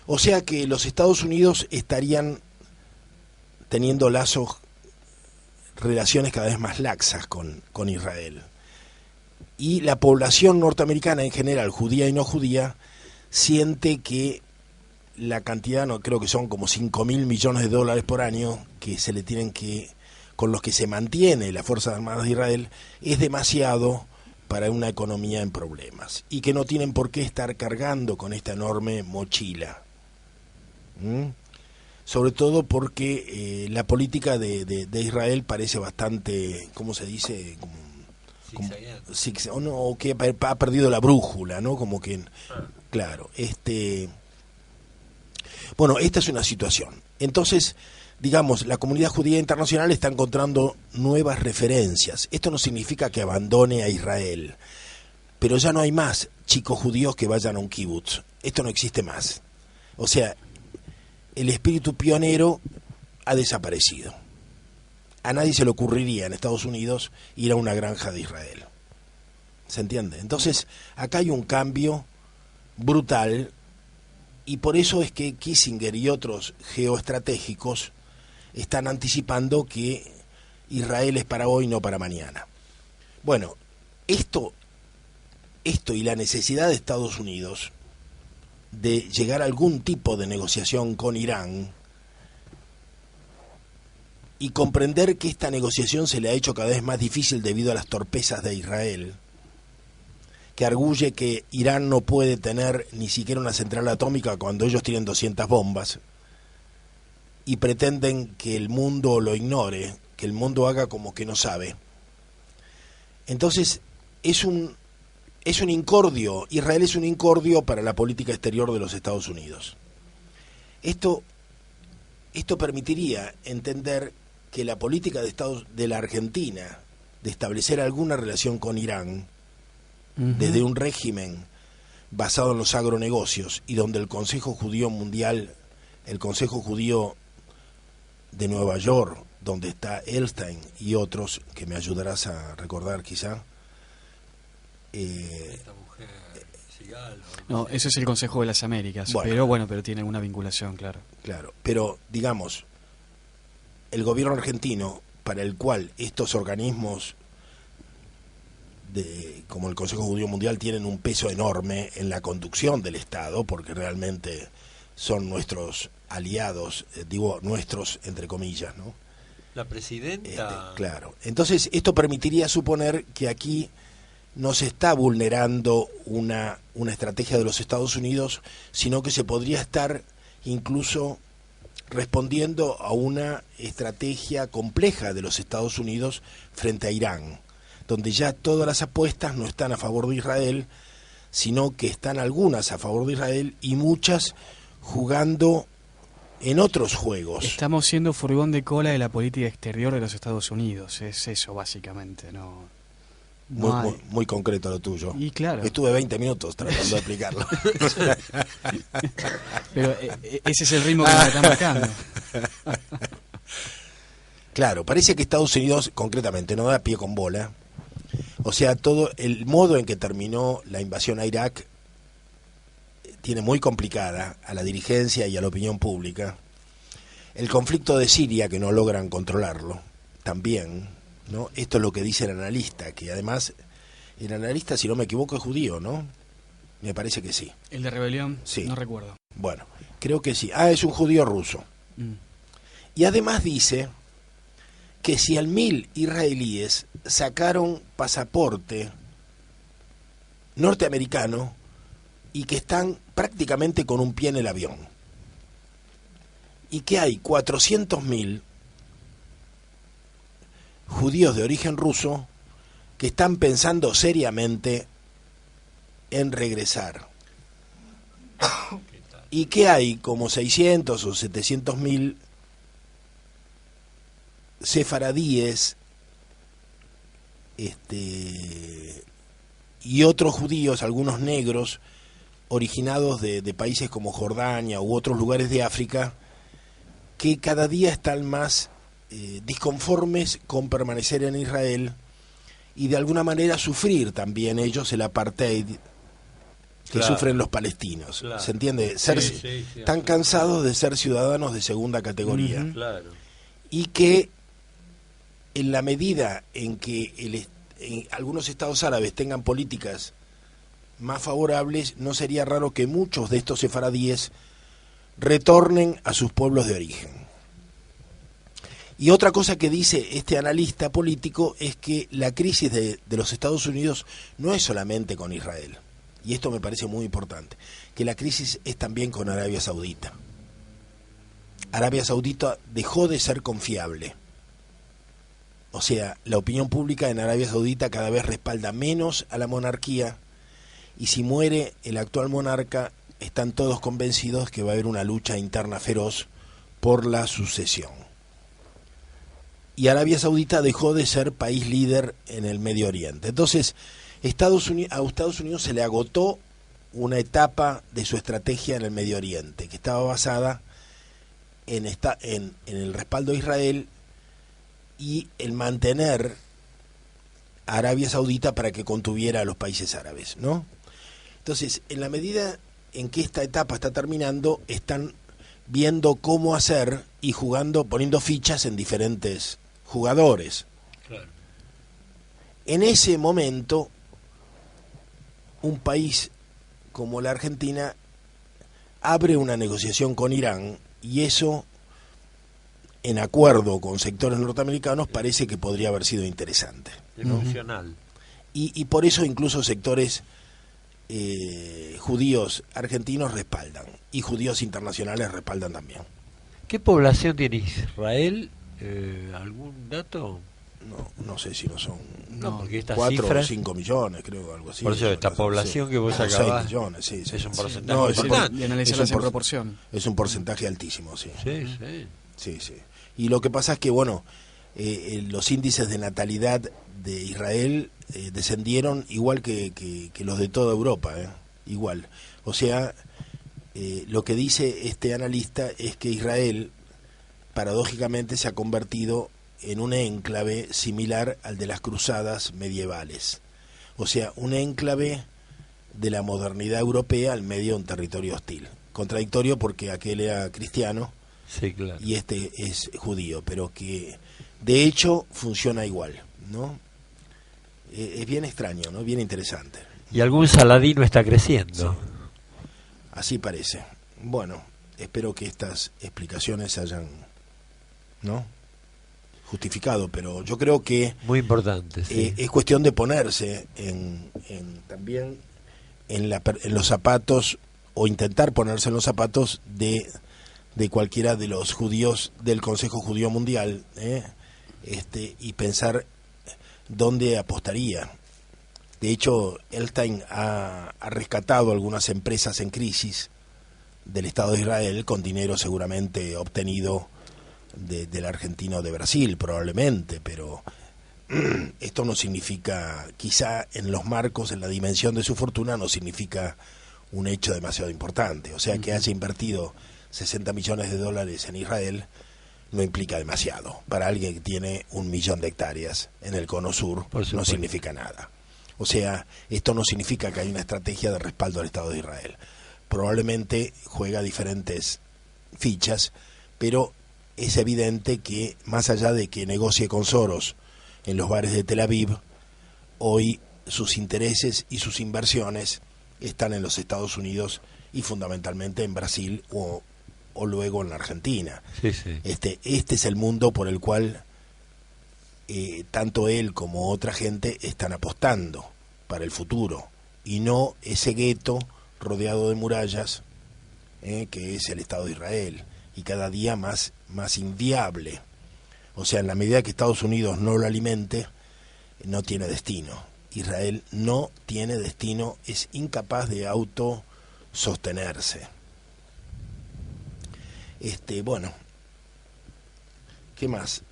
O sea que los Estados Unidos estarían teniendo relaciones cada vez más laxas con Israel. Y la población norteamericana en general, judía y no judía, siente que la cantidad, no creo que son como 5.000 millones de dólares por año que se le tienen con los que se mantiene las Fuerzas Armadas de Israel, es demasiado para una economía en problemas y que no tienen por qué estar cargando con esta enorme mochila. Sobre todo porque la política de Israel parece bastante, ¿cómo se dice? O que ha perdido la brújula, ¿no? Como que, claro, bueno, esta es una situación. Entonces, digamos, la comunidad judía internacional está encontrando nuevas referencias. Esto no significa que abandone a Israel, pero ya no hay más chicos judíos que vayan a un kibutz. Esto no existe más. O sea, el espíritu pionero ha desaparecido. A nadie se le ocurriría en Estados Unidos ir a una granja de Israel. ¿Se entiende? Entonces, acá hay un cambio brutal, y por eso es que Kissinger y otros geoestratégicos están anticipando que Israel es para hoy, no para mañana. Bueno, esto y la necesidad de Estados Unidos de llegar a algún tipo de negociación con Irán y comprender que esta negociación se le ha hecho cada vez más difícil debido a las torpezas de Israel, que arguye que Irán no puede tener ni siquiera una central atómica cuando ellos tienen 200 bombas, y pretenden que el mundo lo ignore, que el mundo haga como que no sabe. Entonces, es un incordio. Israel es un incordio para la política exterior de los Estados Unidos. Esto permitiría entender que la política de la Argentina de establecer alguna relación con Irán, desde un régimen basado en los agronegocios y donde el Consejo Judío Mundial, el Consejo Judío de Nueva York, donde está Elstein y otros, que me ayudarás a recordar quizá. Esta mujer, Sigal, no, ese es el Consejo de las Américas, pero tiene una vinculación, claro. Claro, pero digamos, el gobierno argentino, para el cual estos organismos como el Consejo Judío Mundial tienen un peso enorme en la conducción del Estado, porque realmente son nuestros aliados, digo nuestros entre comillas, ¿no? La presidenta... claro, entonces esto permitiría suponer que aquí no se está vulnerando una estrategia de los Estados Unidos, sino que se podría estar incluso respondiendo a una estrategia compleja de los Estados Unidos frente a Irán, donde ya todas las apuestas no están a favor de Israel, sino que están algunas a favor de Israel y muchas jugando en otros juegos. Estamos siendo furgón de cola de la política exterior de los Estados Unidos, es eso básicamente, ¿no? Muy concreto lo tuyo. Y claro. Estuve 20 minutos tratando de explicarlo. Pero ese es el ritmo que nos está marcando. Claro, parece que Estados Unidos concretamente no da pie con bola. O sea, todo el modo en que terminó la invasión a Irak tiene muy complicada a la dirigencia y a la opinión pública. El conflicto de Siria, que no logran controlarlo, también, ¿no? Esto es lo que dice el analista, que además el analista, si no me equivoco, es judío, ¿no? Me parece que sí. ¿El de rebelión? Sí. No recuerdo. Bueno, creo que sí. Es un judío ruso. Y además dice que si al 1000 israelíes sacaron pasaporte norteamericano y que están prácticamente con un pie en el avión, y que hay 400.000 judíos de origen ruso que están pensando seriamente en regresar, y que hay como 600 o 700.000 sefaradíes y otros judíos, algunos negros, originados de países como Jordania u otros lugares de África, que cada día están más disconformes con permanecer en Israel y de alguna manera sufrir también ellos el apartheid que sufren los palestinos. ¿Se entiende? Están cansados de ser ciudadanos de segunda categoría. Y que en la medida en que algunos estados árabes tengan políticas más favorables, no sería raro que muchos de estos sefaradíes retornen a sus pueblos de origen. Y otra cosa que dice este analista político es que la crisis de los Estados Unidos no es solamente con Israel, y esto me parece muy importante, que la crisis es también con Arabia Saudita. Arabia Saudita dejó de ser confiable. O sea, la opinión pública en Arabia Saudita cada vez respalda menos a la monarquía, y si muere el actual monarca, están todos convencidos que va a haber una lucha interna feroz por la sucesión. Y Arabia Saudita dejó de ser país líder en el Medio Oriente. Entonces, a Estados Unidos se le agotó una etapa de su estrategia en el Medio Oriente, que estaba basada en el respaldo a Israel y el mantener a Arabia Saudita para que contuviera a los países árabes, ¿no? Entonces, en la medida en que esta etapa está terminando, están viendo cómo hacer y poniendo fichas en diferentes jugadores. En ese momento, un país como la Argentina abre una negociación con Irán, y eso, en acuerdo con sectores norteamericanos, parece que podría haber sido interesante, ¿no? Y por eso incluso sectores judíos argentinos respaldan, y judíos internacionales respaldan también. ¿Qué población tiene Israel? ¿Algún dato? No sé si no son porque esta 4 cifra, o 5 millones, creo, algo así. Por eso esta población que vos acabás, 6 millones, sí, es un porcentaje y analizarlas en proporción. Es un porcentaje altísimo, sí. Sí. Y lo que pasa es que, bueno, los índices de natalidad de Israel descendieron igual que los de toda Europa, igual. O sea, lo que dice este analista es que Israel, paradójicamente, se ha convertido en un enclave similar al de las cruzadas medievales. O sea, un enclave de la modernidad europea al medio de un territorio hostil. Contradictorio porque aquel era cristiano, y este es judío, pero que de hecho funciona igual, ¿no? Es bien extraño, ¿no? Bien interesante. Y algún saladino está creciendo. Sí. Así parece. Bueno, espero que estas explicaciones hayan, ¿no?, justificado, pero yo creo que muy importante, es cuestión de ponerse también en los zapatos, o intentar ponerse en los zapatos de cualquiera de los judíos del Consejo Judío Mundial, y pensar dónde apostaría. De hecho, Elstein ha rescatado algunas empresas en crisis del Estado de Israel con dinero seguramente obtenido del argentino de Brasil, probablemente, pero esto no significa, quizá en los marcos, en la dimensión de su fortuna, no significa un hecho demasiado importante. O sea, que haya invertido $60 millones en Israel no implica demasiado. Para alguien que tiene 1 millón de hectáreas en el cono sur, no significa nada. O sea, esto no significa que hay una estrategia de respaldo al Estado de Israel. Probablemente juega diferentes fichas, pero es evidente que, más allá de que negocie con Soros en los bares de Tel Aviv, hoy sus intereses y sus inversiones están en los Estados Unidos y fundamentalmente en Brasil o luego en la Argentina. Este es el mundo por el cual tanto él como otra gente están apostando para el futuro, y no ese gueto rodeado de murallas que es el Estado de Israel, y cada día más inviable. O sea, en la medida que Estados Unidos no lo alimente, no tiene destino. Israel no tiene destino, es incapaz de autosostenerse. Bueno, ¿qué más?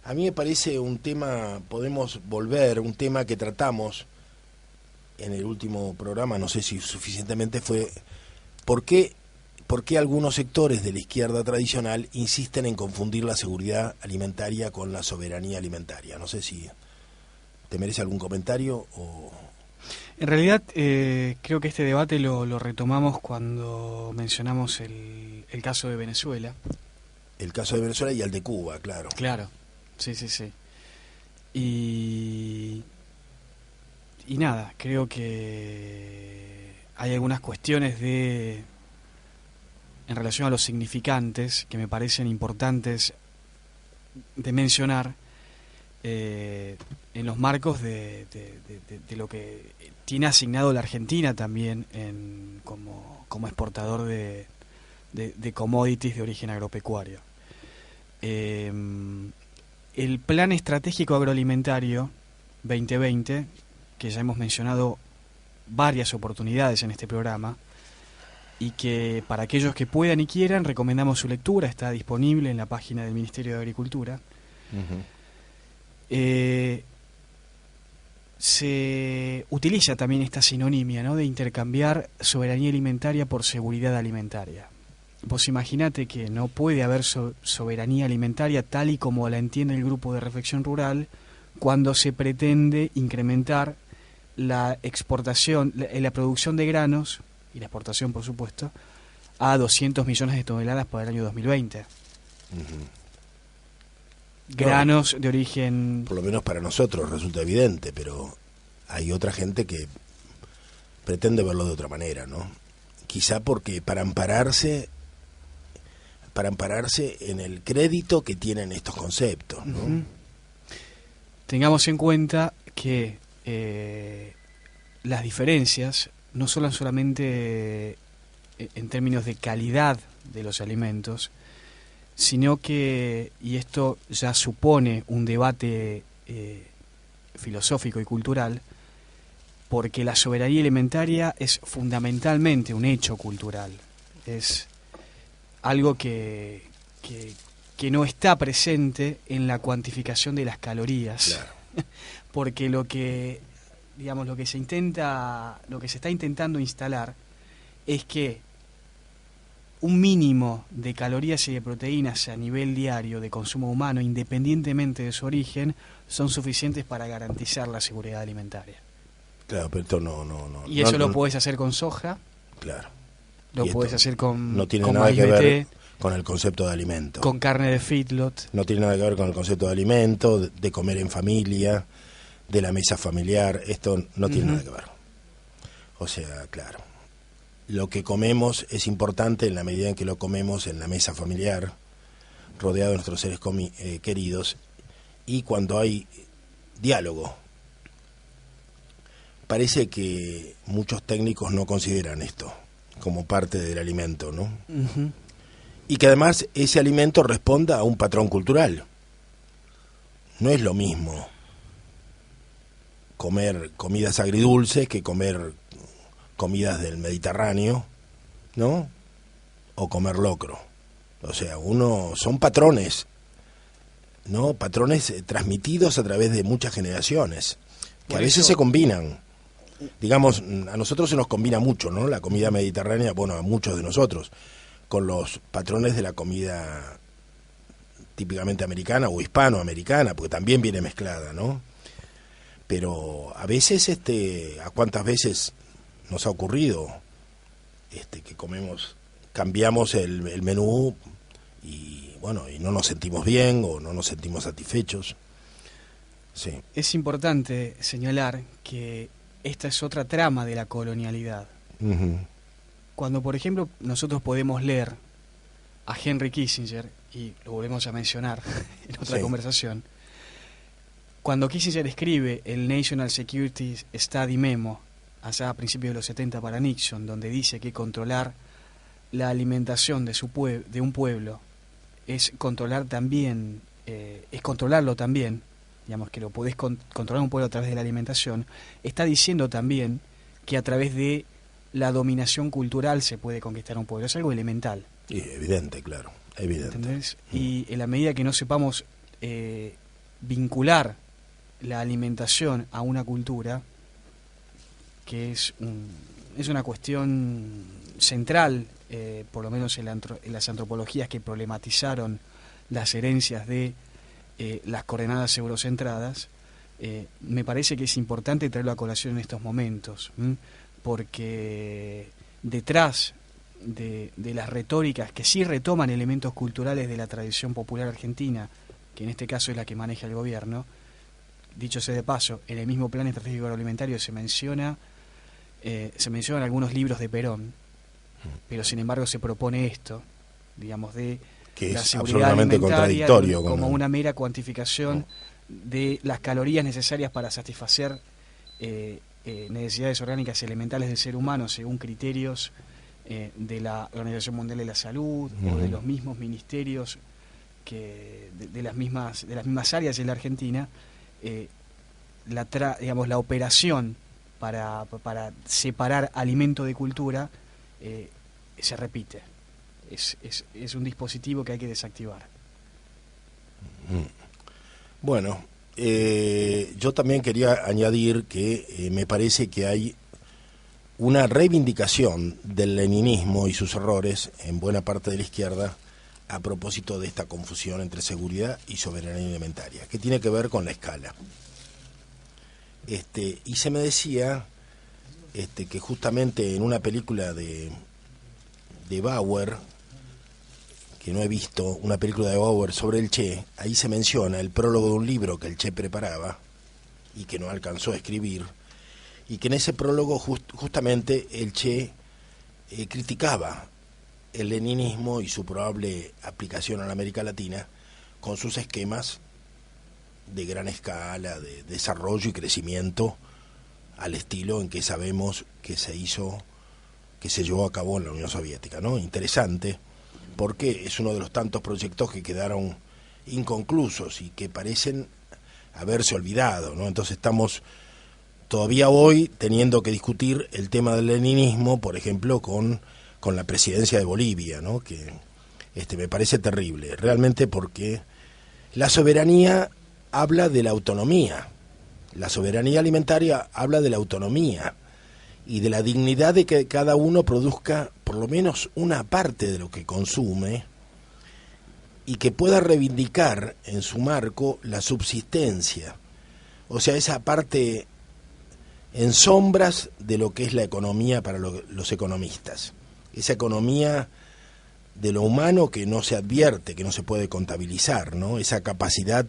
A mí me parece un tema, podemos volver, un tema que tratamos en el último programa, no sé si suficientemente, fue ¿por qué algunos sectores de la izquierda tradicional insisten en confundir la seguridad alimentaria con la soberanía alimentaria? No sé si te merece algún comentario o... En realidad, creo que este debate lo retomamos cuando mencionamos el caso de Venezuela. El caso de Venezuela y el de Cuba, claro. Claro, sí. Y nada, creo que hay algunas cuestiones en relación a los significantes que me parecen importantes de mencionar en los marcos de lo que tiene asignado la Argentina también como exportador de commodities de origen agropecuario. El Plan Estratégico Agroalimentario 2020, que ya hemos mencionado varias oportunidades en este programa, y que para aquellos que puedan y quieran recomendamos su lectura, está disponible en la página del Ministerio de Agricultura. Se utiliza también esta sinonimia, ¿no?, de intercambiar soberanía alimentaria por seguridad alimentaria. Vos imaginate que no puede haber soberanía alimentaria tal y como la entiende el Grupo de Reflexión Rural cuando se pretende incrementar la exportación, la producción de granos y la exportación, por supuesto, a 200 millones de toneladas para el año 2020. Granos de origen... Por lo menos para nosotros resulta evidente, pero hay otra gente que pretende verlo de otra manera, ¿no? Quizá porque para ampararse en el crédito que tienen estos conceptos, ¿no? Tengamos en cuenta que las diferencias no son solamente en términos de calidad de los alimentos, sino que, y esto ya supone un debate filosófico y cultural, porque la soberanía alimentaria es fundamentalmente un hecho cultural, es algo que no está presente en la cuantificación de las calorías, claro. Porque lo que se está intentando instalar es que un mínimo de calorías y de proteínas a nivel diario de consumo humano, independientemente de su origen, son suficientes para garantizar la seguridad alimentaria. Claro, pero esto no. Y eso lo puedes hacer con soja. Claro. Lo puedes hacer con no tiene con nada maíz que ver BT, con el concepto de alimento. con carne de feedlot. No tiene nada que ver con el concepto de alimento, de comer en familia, de la mesa familiar. Esto no tiene nada que ver. O sea, claro. Lo que comemos es importante en la medida en que lo comemos en la mesa familiar, rodeado de nuestros seres queridos, y cuando hay diálogo. Parece que muchos técnicos no consideran esto como parte del alimento, ¿no? Y que además ese alimento responda a un patrón cultural. No es lo mismo comer comidas agridulces que comer comidas del Mediterráneo, ¿no? O comer locro. O sea, son patrones, ¿no? Patrones transmitidos a través de muchas generaciones, que a veces se combinan. Digamos, a nosotros se nos combina mucho, ¿no? La comida mediterránea, bueno, a muchos de nosotros, con los patrones de la comida típicamente americana o hispanoamericana, porque también viene mezclada, ¿no? Pero a veces, ¿a cuántas veces nos ha ocurrido que cambiamos el menú y bueno, y no nos sentimos bien o no nos sentimos satisfechos? Sí. Es importante señalar que esta es otra trama de la colonialidad. Cuando, por ejemplo, nosotros podemos leer a Henry Kissinger, y lo volvemos a mencionar en otra conversación, cuando Kissinger escribe el National Security Study Memo, allá a principios de los 70 para Nixon, donde dice que controlar la alimentación de un pueblo es controlarlo también, digamos que lo podés controlar un pueblo a través de la alimentación, está diciendo también que a través de la dominación cultural se puede conquistar un pueblo. Es algo elemental. Y evidente, claro, evidente. ¿Entendés? Y en la medida que no sepamos vincular la alimentación a una cultura, que es una cuestión central, por lo menos en las antropologías que problematizaron las herencias de las coordenadas eurocentradas. Me parece que es importante traerlo a colación en estos momentos, porque detrás de las retóricas que sí retoman elementos culturales de la tradición popular argentina, que en este caso es la que maneja el gobierno, dicho sea de paso, en el mismo plan estratégico agroalimentario se mencionan algunos libros de Perón, pero sin embargo se propone esto, digamos, de que la es seguridad absolutamente alimentaria contradictorio como una mera cuantificación de las calorías necesarias para satisfacer necesidades orgánicas elementales del ser humano según criterios de la Organización Mundial de la Salud o de los mismos ministerios que de las mismas áreas en la Argentina. La operación para separar alimento de cultura se repite. Es un dispositivo que hay que desactivar. Bueno, yo también quería añadir que me parece que hay una reivindicación del leninismo y sus errores en buena parte de la izquierda a propósito de esta confusión entre seguridad y soberanía alimentaria, que tiene que ver con la escala. Y se me decía que justamente en una película de Bauer, que no he visto, una película de Bauer sobre el Che, ahí se menciona el prólogo de un libro que el Che preparaba y que no alcanzó a escribir, y que en ese prólogo justamente el Che criticaba el leninismo y su probable aplicación a la América Latina con sus esquemas de gran escala, de desarrollo y crecimiento al estilo en que sabemos que se llevó a cabo en la Unión Soviética, ¿no? Interesante, porque es uno de los tantos proyectos que quedaron inconclusos y que parecen haberse olvidado, ¿no? Entonces estamos todavía hoy teniendo que discutir el tema del leninismo, por ejemplo, con la presidencia de Bolivia, ¿no? Que me parece terrible, realmente, porque la soberanía habla de la autonomía, la soberanía alimentaria habla de la autonomía y de la dignidad de que cada uno produzca por lo menos una parte de lo que consume y que pueda reivindicar en su marco la subsistencia, o sea, esa parte en sombras de lo que es la economía para los economistas, esa economía de lo humano que no se advierte, que no se puede contabilizar, ¿no? Esa capacidad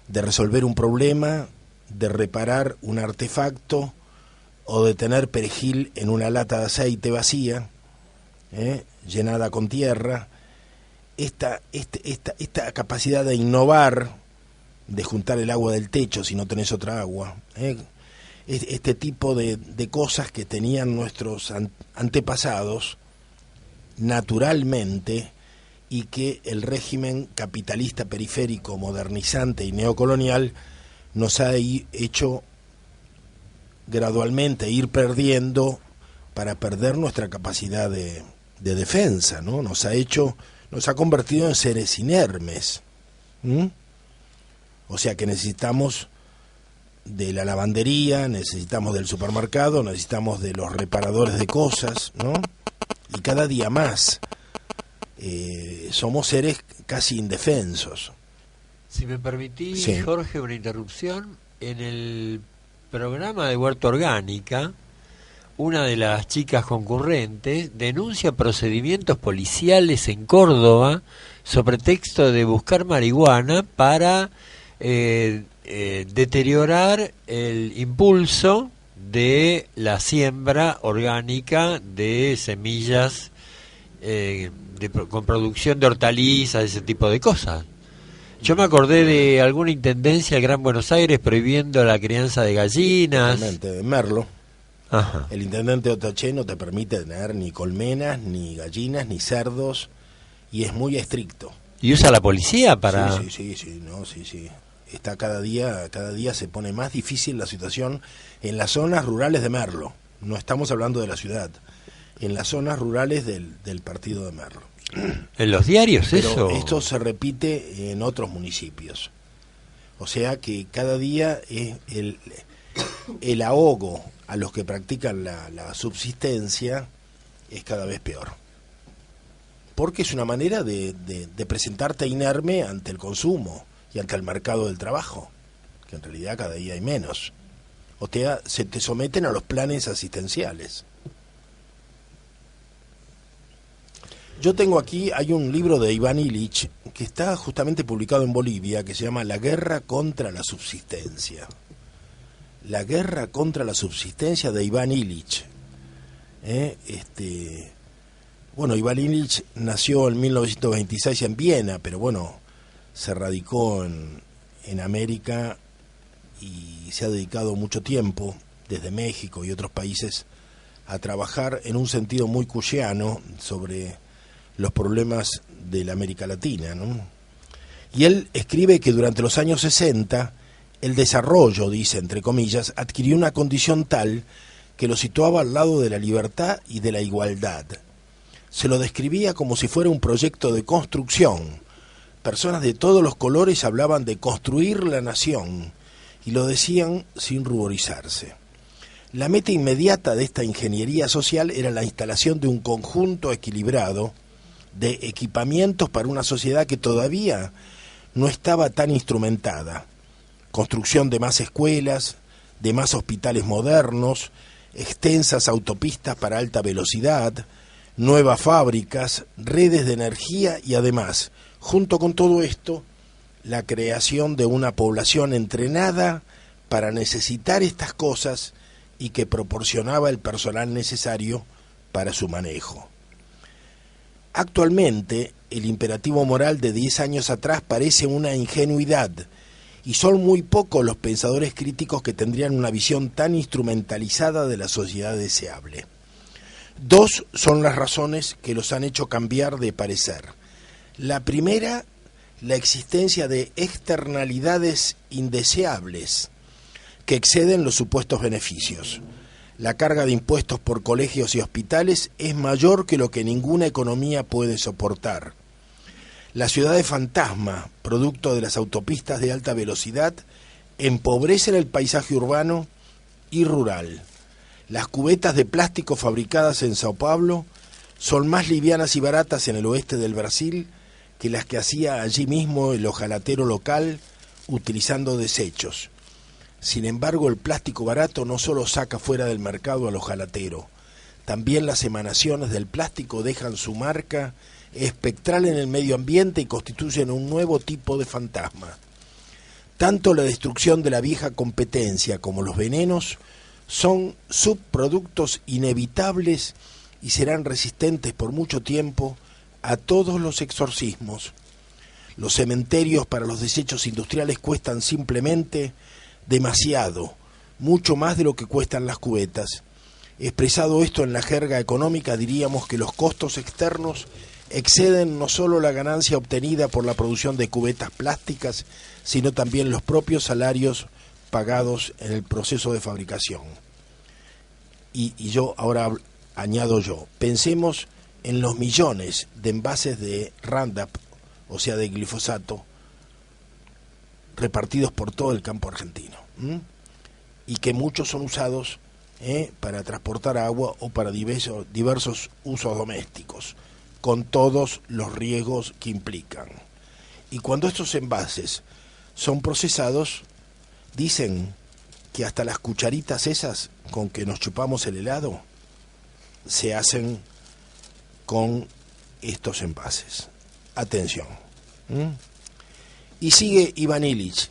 de resolver un problema, de reparar un artefacto o de tener perejil en una lata de aceite vacía, llenada con tierra. Esta capacidad de innovar, de juntar el agua del techo si no tenés otra agua, este tipo de cosas que tenían nuestros antepasados naturalmente y que el régimen capitalista periférico, modernizante y neocolonial nos ha hecho gradualmente ir perdiendo para perder nuestra capacidad de defensa, ¿no? Nos ha convertido en seres inermes. O sea que necesitamos de la lavandería, necesitamos del supermercado, necesitamos de los reparadores de cosas, ¿no? Y cada día más somos seres casi indefensos. Si me permitís, sí. Jorge, una interrupción. En el programa de Huerta Orgánica, una de las chicas concurrentes denuncia procedimientos policiales en Córdoba sobre texto de buscar marihuana para deteriorar el impulso de la siembra orgánica de semillas con producción de hortalizas, ese tipo de cosas. Yo me acordé de alguna intendencia del Gran Buenos Aires prohibiendo la crianza de gallinas. Exactamente, Merlo. Ajá. El intendente Otaché no te permite tener ni colmenas, ni gallinas, ni cerdos, y es muy estricto. ¿Y usa la policía para...? Sí. Está cada día se pone más difícil la situación en las zonas rurales de Merlo. No estamos hablando de la ciudad. En las zonas rurales del partido de Merlo. ¿En los diarios Pero eso? esto se repite en otros municipios. O sea que cada día el ahogo a los que practican la subsistencia es cada vez peor. Porque es una manera de presentarte inerme ante el consumo y ante el mercado del trabajo, que en realidad cada día hay menos. O se te someten a los planes asistenciales. Yo tengo aquí, hay un libro de Iván Illich que está justamente publicado en Bolivia, que se llama La guerra contra la subsistencia. La guerra contra la subsistencia de Iván Illich. Bueno, Iván Illich nació en 1926 en Viena, pero bueno, se radicó en América y se ha dedicado mucho tiempo, desde México y otros países, a trabajar en un sentido muy cushiano sobre los problemas de la América Latina, ¿no? Y él escribe que durante los años 60 el desarrollo, dice entre comillas, adquirió una condición tal que lo situaba al lado de la libertad y de la igualdad. Se lo describía como si fuera un proyecto de construcción. Personas de todos los colores hablaban de construir la nación y lo decían sin ruborizarse. La meta inmediata de esta ingeniería social era la instalación de un conjunto equilibrado de equipamientos para una sociedad que todavía no estaba tan instrumentada. Construcción de más escuelas, de más hospitales modernos, extensas autopistas para alta velocidad, nuevas fábricas, redes de energía y además, junto con todo esto, la creación de una población entrenada para necesitar estas cosas y que proporcionaba el personal necesario para su manejo. Actualmente, el imperativo moral de 10 años atrás parece una ingenuidad, y son muy pocos los pensadores críticos que tendrían una visión tan instrumentalizada de la sociedad deseable. Dos son las razones que los han hecho cambiar de parecer. La primera, la existencia de externalidades indeseables que exceden los supuestos beneficios. La carga de impuestos por colegios y hospitales es mayor que lo que ninguna economía puede soportar. Las ciudades fantasma, producto de las autopistas de alta velocidad, empobrecen el paisaje urbano y rural. Las cubetas de plástico fabricadas en Sao Paulo son más livianas y baratas en el oeste del Brasil que las que hacía allí mismo el hojalatero local utilizando desechos. Sin embargo, el plástico barato no solo saca fuera del mercado al hojalatero, también las emanaciones del plástico dejan su marca espectral en el medio ambiente y constituyen un nuevo tipo de fantasma. Tanto la destrucción de la vieja competencia como los venenos son subproductos inevitables y serán resistentes por mucho tiempo a todos los exorcismos. Los cementerios para los desechos industriales cuestan simplemente demasiado, mucho más de lo que cuestan las cubetas. Expresado esto en la jerga económica, diríamos que los costos externos exceden no solo la ganancia obtenida por la producción de cubetas plásticas, sino también los propios salarios pagados en el proceso de fabricación. Y yo ahora añado yo, pensemos en los millones de envases de Roundup, o sea de glifosato, repartidos por todo el campo argentino, y que muchos son usados para transportar agua o para diversos usos domésticos, con todos los riesgos que implican. Y cuando estos envases son procesados, dicen que hasta las cucharitas esas con que nos chupamos el helado se hacen con estos envases. Atención. Y sigue Iván Illich.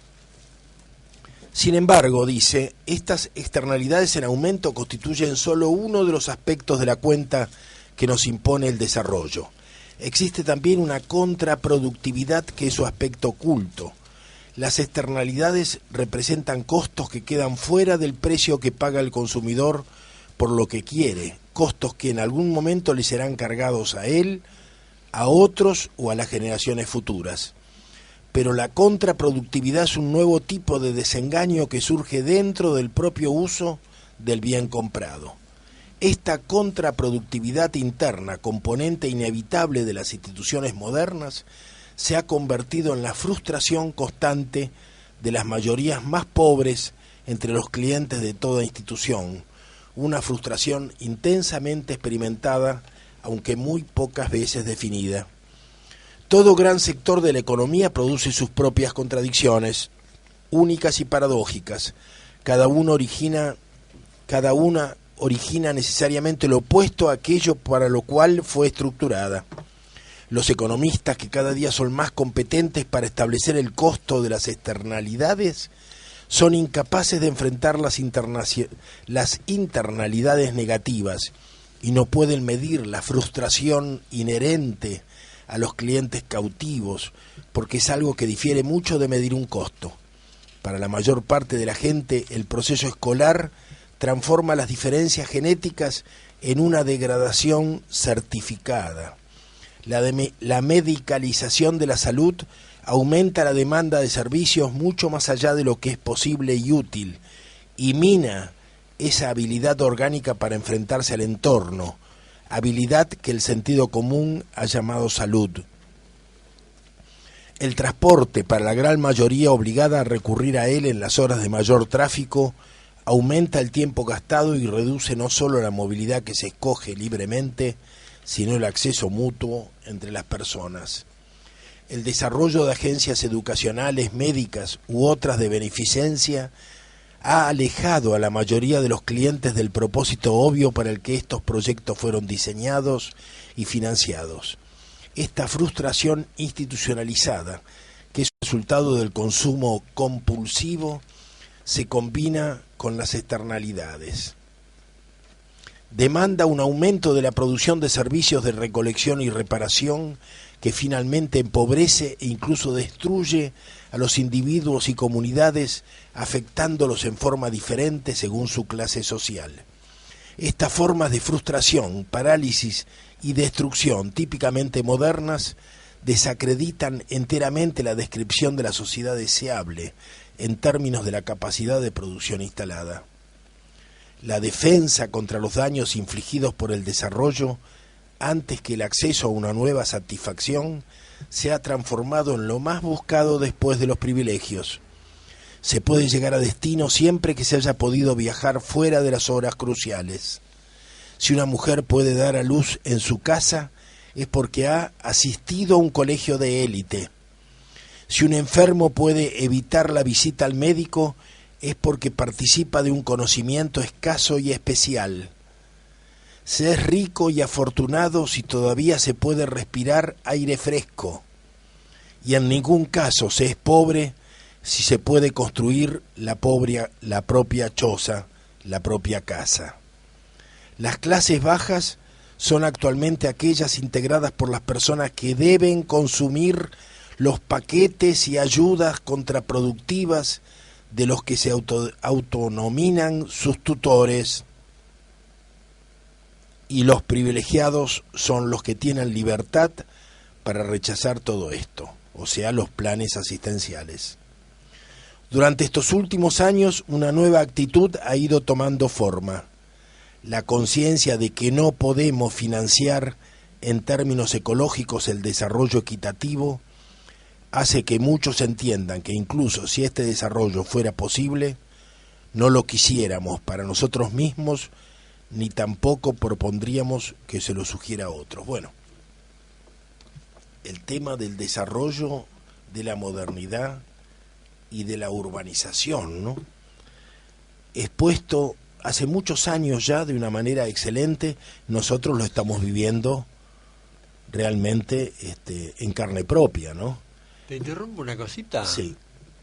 Sin embargo, dice, estas externalidades en aumento constituyen solo uno de los aspectos de la cuenta que nos impone el desarrollo. Existe también una contraproductividad que es su aspecto oculto. Las externalidades representan costos que quedan fuera del precio que paga el consumidor por lo que quiere, costos que en algún momento le serán cargados a él, a otros o a las generaciones futuras. Pero la contraproductividad es un nuevo tipo de desengaño que surge dentro del propio uso del bien comprado. Esta contraproductividad interna, componente inevitable de las instituciones modernas, se ha convertido en la frustración constante de las mayorías más pobres entre los clientes de toda institución, una frustración intensamente experimentada, aunque muy pocas veces definida. Todo gran sector de la economía produce sus propias contradicciones, únicas y paradójicas. Cada una origina necesariamente lo opuesto a aquello para lo cual fue estructurada. Los economistas, que cada día son más competentes para establecer el costo de las externalidades, son incapaces de enfrentar las internalidades negativas y no pueden medir la frustración inherente a los clientes cautivos, porque es algo que difiere mucho de medir un costo. Para la mayor parte de la gente, el proceso escolar transforma las diferencias genéticas en una degradación certificada. La medicalización de la salud aumenta la demanda de servicios mucho más allá de lo que es posible y útil, y mina esa habilidad orgánica para enfrentarse al entorno, habilidad que el sentido común ha llamado salud. El transporte, para la gran mayoría obligada a recurrir a él en las horas de mayor tráfico, aumenta el tiempo gastado y reduce no solo la movilidad que se escoge libremente, sino el acceso mutuo entre las personas. El desarrollo de agencias educacionales, médicas u otras de beneficencia ha alejado a la mayoría de los clientes del propósito obvio para el que estos proyectos fueron diseñados y financiados. Esta frustración institucionalizada, que es resultado del consumo compulsivo, se combina con las externalidades. Demanda un aumento de la producción de servicios de recolección y reparación que finalmente empobrece e incluso destruye a los individuos y comunidades, afectándolos en forma diferente según su clase social. Estas formas de frustración, parálisis y destrucción típicamente modernas desacreditan enteramente la descripción de la sociedad deseable en términos de la capacidad de producción instalada. La defensa contra los daños infligidos por el desarrollo, antes que el acceso a una nueva satisfacción, se ha transformado en lo más buscado después de los privilegios. Se puede llegar a destino siempre que se haya podido viajar fuera de las horas cruciales. Si una mujer puede dar a luz en su casa, es porque ha asistido a un colegio de élite. Si un enfermo puede evitar la visita al médico, es porque participa de un conocimiento escaso y especial. Se es rico y afortunado si todavía se puede respirar aire fresco, y en ningún caso se es pobre si se puede construir la propia choza, la propia casa. Las clases bajas son actualmente aquellas integradas por las personas que deben consumir los paquetes y ayudas contraproductivas de los que se autonominan sus tutores, y los privilegiados son los que tienen libertad para rechazar todo esto, o sea, los planes asistenciales. Durante estos últimos años, una nueva actitud ha ido tomando forma. La conciencia de que no podemos financiar en términos ecológicos el desarrollo equitativo hace que muchos entiendan que incluso si este desarrollo fuera posible, no lo quisiéramos para nosotros mismos, ni tampoco propondríamos que se lo sugiera a otros. Bueno, el tema del desarrollo, de la modernidad y de la urbanización, ¿no?, expuesto hace muchos años ya de una manera excelente. Nosotros lo estamos viviendo realmente en carne propia, ¿no? ¿Te interrumpo una cosita? Sí.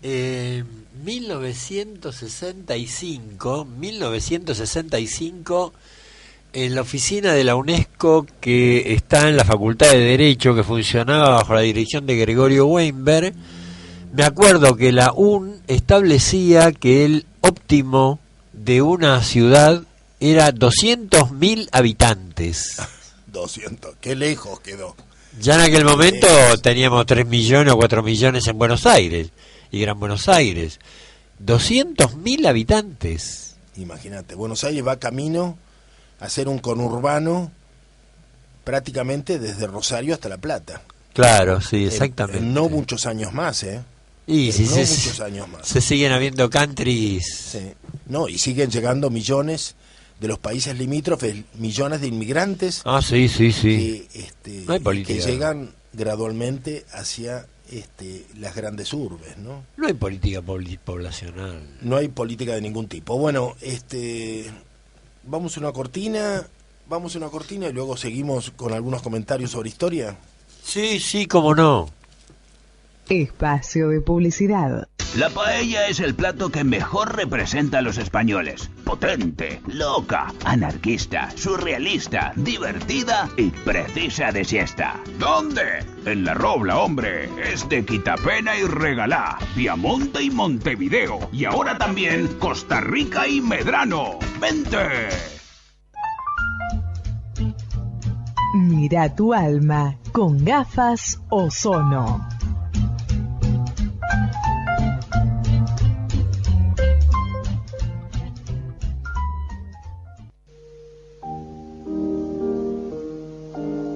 1965, en la oficina de la UNESCO, que está en la Facultad de Derecho, que funcionaba bajo la dirección de Gregorio Weinberg, me acuerdo que la UN establecía que el óptimo de una ciudad era 200.000 habitantes. 200, qué lejos quedó. Ya en aquel momento teníamos 3 millones o 4 millones en Buenos Aires y Gran Buenos Aires. 200.000 habitantes. Imagínate, Buenos Aires va camino a ser un conurbano prácticamente desde Rosario hasta La Plata. Claro, sí, exactamente. No muchos años más, ¿eh? Y si no muchos años más. se siguen habiendo countries. Sí. No, y siguen llegando millones de los países limítrofes, millones de inmigrantes Sí. que, No hay política. que llegan gradualmente hacia las grandes urbes, ¿no? No hay política poblacional. No hay política de ningún tipo. Bueno, vamos a una cortina y luego seguimos con algunos comentarios sobre historia. Sí, cómo no. Espacio de publicidad. La paella es el plato que mejor representa a los españoles. Potente, loca, anarquista, surrealista, divertida y precisa de siesta. ¿Dónde? En La Robla, hombre. Es de Quitapena y Regalá, Piamonte y Montevideo. Y ahora también Costa Rica y Medrano. ¡Vente! Mira tu alma con gafas Ozono.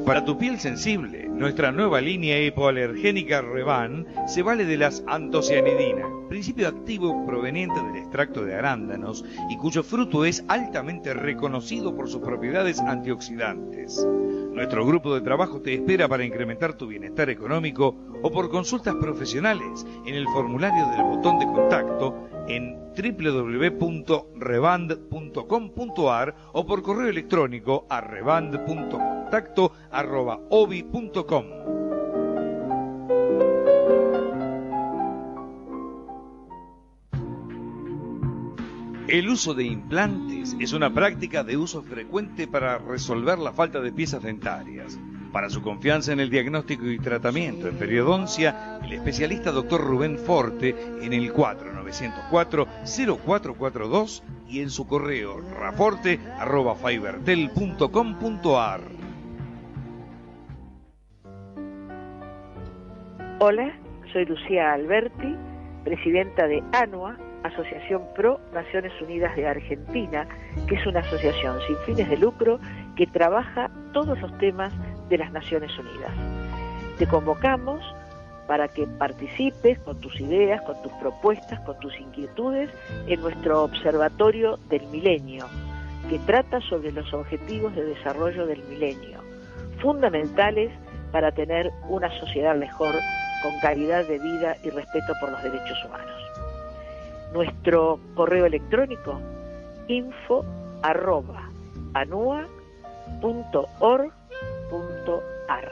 Para tu piel sensible, nuestra nueva línea hipoalergénica Revan se vale de las antocianidinas, principio activo proveniente del extracto de arándanos y cuyo fruto es altamente reconocido por sus propiedades antioxidantes. Nuestro grupo de trabajo te espera para incrementar tu bienestar económico o por consultas profesionales en el formulario del botón de contacto en www.revand.com.ar o por correo electrónico a revand.contacto@obi.com. El uso de implantes es una práctica de uso frecuente para resolver la falta de piezas dentarias. Para su confianza en el diagnóstico y tratamiento en periodoncia, el especialista Dr. Rubén Forte en el 4904-0442 y en su correo raforte@fibertel.com.ar. Hola, soy Lucía Alberti, presidenta de ANUA, Asociación Pro Naciones Unidas de Argentina, que es una asociación sin fines de lucro que trabaja todos los temas de las Naciones Unidas. Te convocamos para que participes con tus ideas, con tus propuestas, con tus inquietudes en nuestro Observatorio del Milenio, que trata sobre los objetivos de desarrollo del milenio, fundamentales para tener una sociedad mejor, con calidad de vida y respeto por los derechos humanos. Nuestro correo electrónico info@anua.org.ar.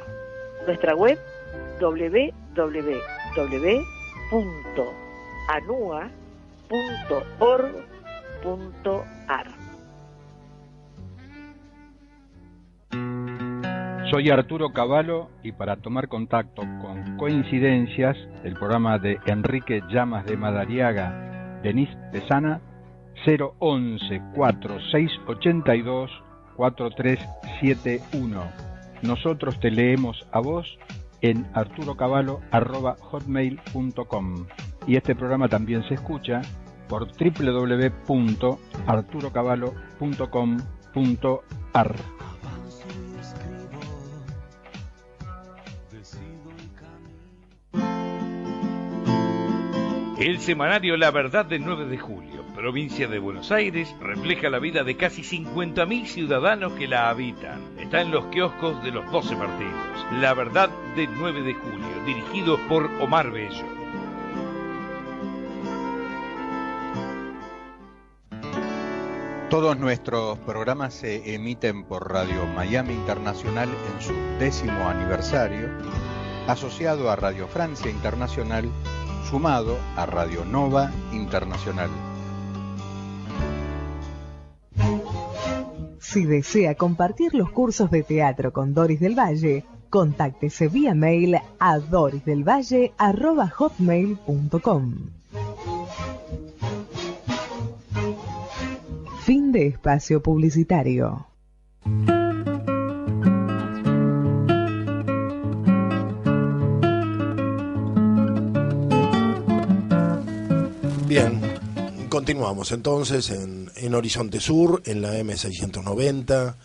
Nuestra web www.anua.org.ar. Soy Arturo Cavallo y para tomar contacto con Coincidencias, el programa de Enrique Llamas de Madariaga, Denise Pesana, 011-4682-4371. Nosotros te leemos a vos en arturocavallo@hotmail.com. Y este programa también se escucha por www.arturocavallo.com.ar. El semanario La Verdad del 9 de julio, provincia de Buenos Aires, refleja la vida de casi 50.000 ciudadanos que la habitan. Está en los kioscos de los 12 partidos. La Verdad del 9 de julio, dirigido por Omar Bello. Todos nuestros programas se emiten por Radio Miami Internacional en su 10º aniversario, asociado a Radio Francia Internacional, sumado a Radio Nova Internacional. Si desea compartir los cursos de teatro con Doris del Valle, contáctese vía mail a dorisdelvalle@hotmail.com. Fin de espacio publicitario. Bien, continuamos entonces en Horizonte Sur, en la M690.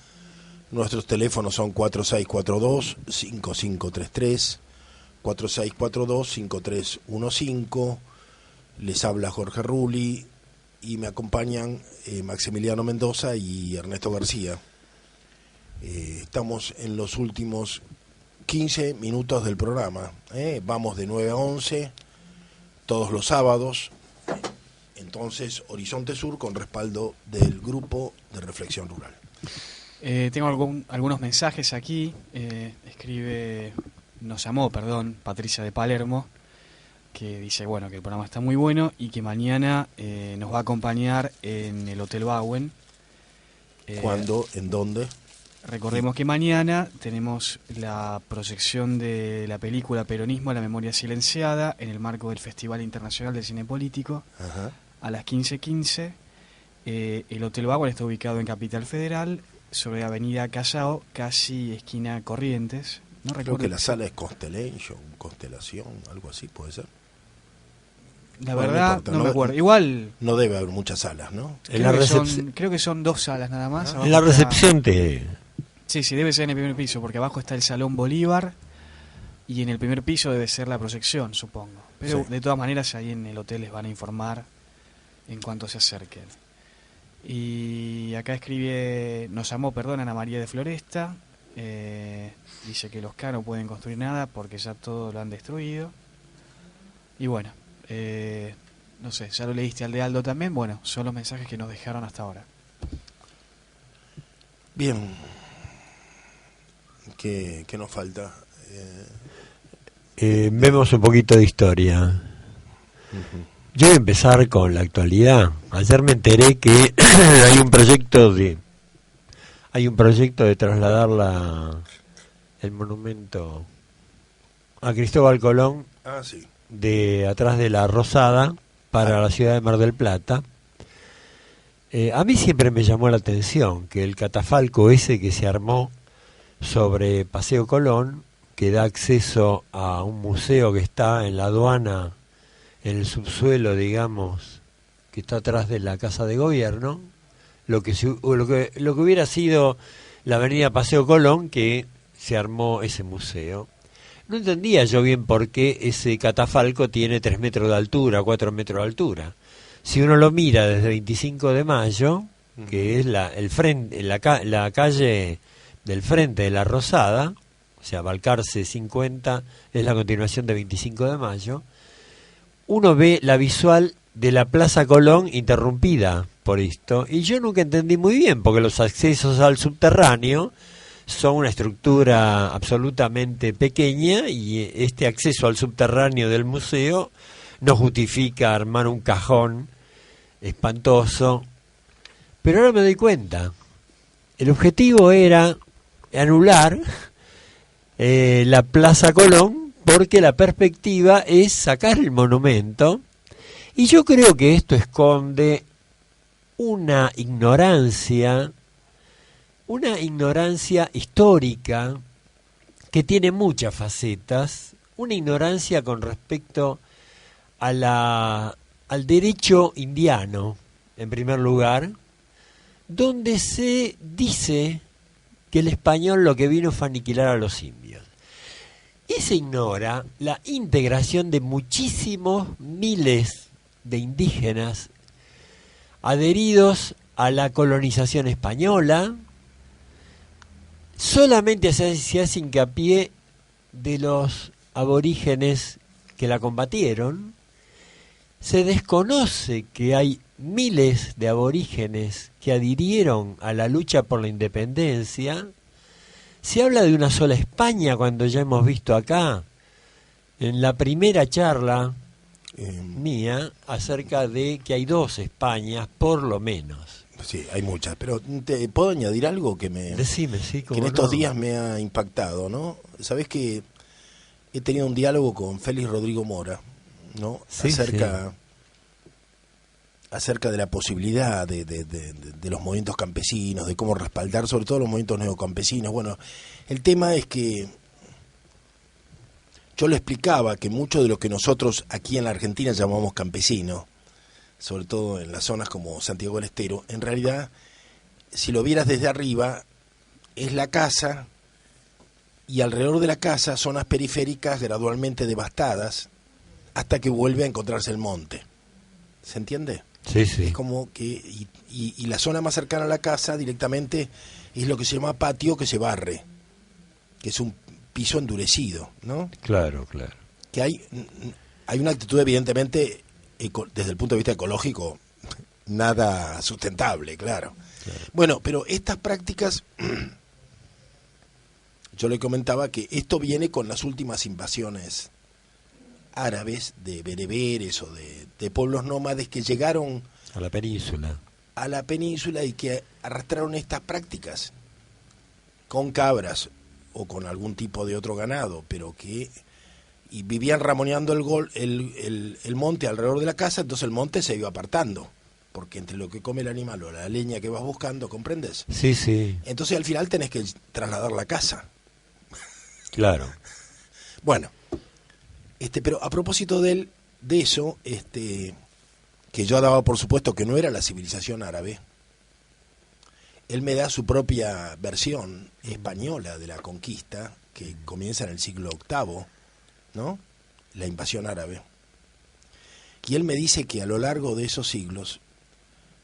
Nuestros teléfonos son 4642-5533, 4642-5315. Les habla Jorge Rulli y me acompañan Maximiliano Mendoza y Ernesto García. Estamos en los últimos 15 minutos del programa. Vamos de 9 a 11 todos los sábados. Entonces, Horizonte Sur con respaldo del Grupo de Reflexión Rural. Tengo algunos mensajes aquí. Nos llamó, Patricia de Palermo, que dice que el programa está muy bueno y que mañana nos va a acompañar en el Hotel Bauen. ¿Cuándo? ¿En dónde? Recordemos que mañana tenemos la proyección de la película Peronismo, la memoria silenciada, en el marco del Festival Internacional del Cine Político. Ajá. A las 15:15. El Hotel Bauen está ubicado en Capital Federal, sobre Avenida Callao, casi esquina Corrientes. No Creo recuerdo. que la sala es Constelación, algo así, puede ser. La verdad, no me acuerdo. Igual. No debe haber muchas salas, ¿no? Creo que son 2 salas nada más. En la recepción Sí, debe ser en el primer piso, porque abajo está el Salón Bolívar y en el primer piso debe ser la proyección, supongo. Pero de todas maneras ahí en el hotel les van a informar en cuanto se acerquen. Y acá nos llamó, Ana María de Floresta. Dice que los K no pueden construir nada porque ya todo lo han destruido. Y bueno, no sé, ya lo leíste al de Aldo también. Bueno, son los mensajes que nos dejaron hasta ahora. Bien. ¿Qué nos falta? Vemos un poquito de historia. Uh-huh. Yo voy a empezar con la actualidad. Ayer me enteré que hay un proyecto de trasladar el monumento a Cristóbal Colón de atrás de la Rosada para la ciudad de Mar del Plata. A mí siempre me llamó la atención que el catafalco ese que se armó sobre Paseo Colón, que da acceso a un museo que está en la aduana, en el subsuelo, digamos, que está atrás de la Casa de Gobierno, lo que hubiera sido la avenida Paseo Colón, que se armó ese museo. No entendía yo bien por qué ese catafalco tiene 3 metros de altura, 4 metros de altura. Si uno lo mira desde 25 de Mayo, que es la calle del frente de la Rosada, o sea, Balcarce 50, es la continuación de 25 de Mayo, uno ve la visual de la Plaza Colón interrumpida por esto, y yo nunca entendí muy bien, porque los accesos al subterráneo son una estructura absolutamente pequeña, y este acceso al subterráneo del museo no justifica armar un cajón espantoso. Pero ahora me doy cuenta, el objetivo era anular la Plaza Colón, porque la perspectiva es sacar el monumento, y yo creo que esto esconde una ignorancia histórica que tiene muchas facetas, una ignorancia con respecto al derecho indiano, en primer lugar, donde se dice que el español lo que vino fue aniquilar a los indios. Y se ignora la integración de muchísimos miles de indígenas adheridos a la colonización española. Solamente se hace hincapié de los aborígenes que la combatieron. Se desconoce que hay miles de aborígenes que adhirieron a la lucha por la independencia. Se habla de una sola España, cuando ya hemos visto acá, en la primera charla mía, acerca de que hay 2 Españas, por lo menos. Sí, hay muchas, pero ¿te puedo añadir algo que Decime, sí, que en estos días me ha impactado, ¿no? Sabés que he tenido un diálogo con Félix Rodrigo Mora, ¿no? Sí, acerca de la posibilidad de los movimientos campesinos, de cómo respaldar sobre todo los movimientos neocampesinos. Bueno, el tema es que yo le explicaba que mucho de lo que nosotros aquí en la Argentina llamamos campesinos, sobre todo en las zonas como Santiago del Estero, en realidad, si lo vieras desde arriba, es la casa y alrededor de la casa zonas periféricas gradualmente devastadas hasta que vuelve a encontrarse el monte. ¿Se entiende? Sí, sí. Es como que y la zona más cercana a la casa directamente es lo que se llama patio, que se barre, que es un piso endurecido, ¿no? Claro, claro. Que hay una actitud evidentemente desde el punto de vista ecológico nada sustentable, claro. Bueno, pero estas prácticas, yo le comentaba que esto viene con las últimas invasiones árabes de bereberes o de pueblos nómades que llegaron a la península y que arrastraron estas prácticas con cabras o con algún tipo de otro ganado, pero que y vivían ramoneando el monte alrededor de la casa, entonces el monte se iba apartando, porque entre lo que come el animal o la leña que vas buscando, ¿comprendes? Sí, sí. Entonces al final tenés que trasladar la casa. Claro. Bueno, pero a propósito de eso, que yo daba por supuesto que no era la civilización árabe, él me da su propia versión española de la conquista, que comienza en el siglo VIII, ¿no? La invasión árabe. Y él me dice que a lo largo de esos siglos,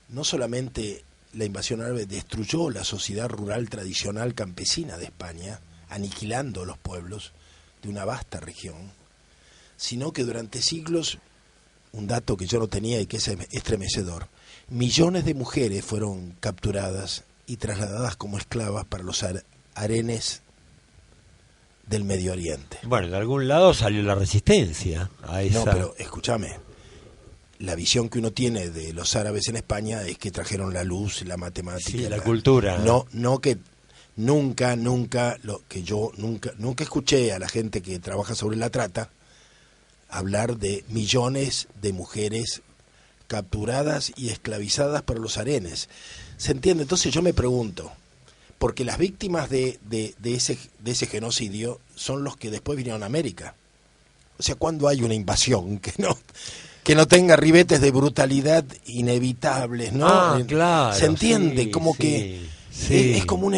no solamente la invasión árabe destruyó la sociedad rural tradicional campesina de España, aniquilando los pueblos de una vasta región, sino que durante siglos, un dato que yo no tenía y que es estremecedor, millones de mujeres fueron capturadas y trasladadas como esclavas para los harenes del Medio Oriente. Bueno, de algún lado salió la resistencia a esa... No, pero escúchame, la visión que uno tiene de los árabes en España es que trajeron la luz, la matemática, sí, la cultura. No que nunca escuché a la gente que trabaja sobre la trata hablar de millones de mujeres capturadas y esclavizadas para los harenes. ¿Se entiende? Entonces yo me pregunto, porque las víctimas de ese genocidio son los que después vinieron a América. O sea, ¿cuándo hay una invasión que no tenga ribetes de brutalidad inevitables, ¿no? Claro. ¿Se entiende? Sí, como sí, que sí. Es como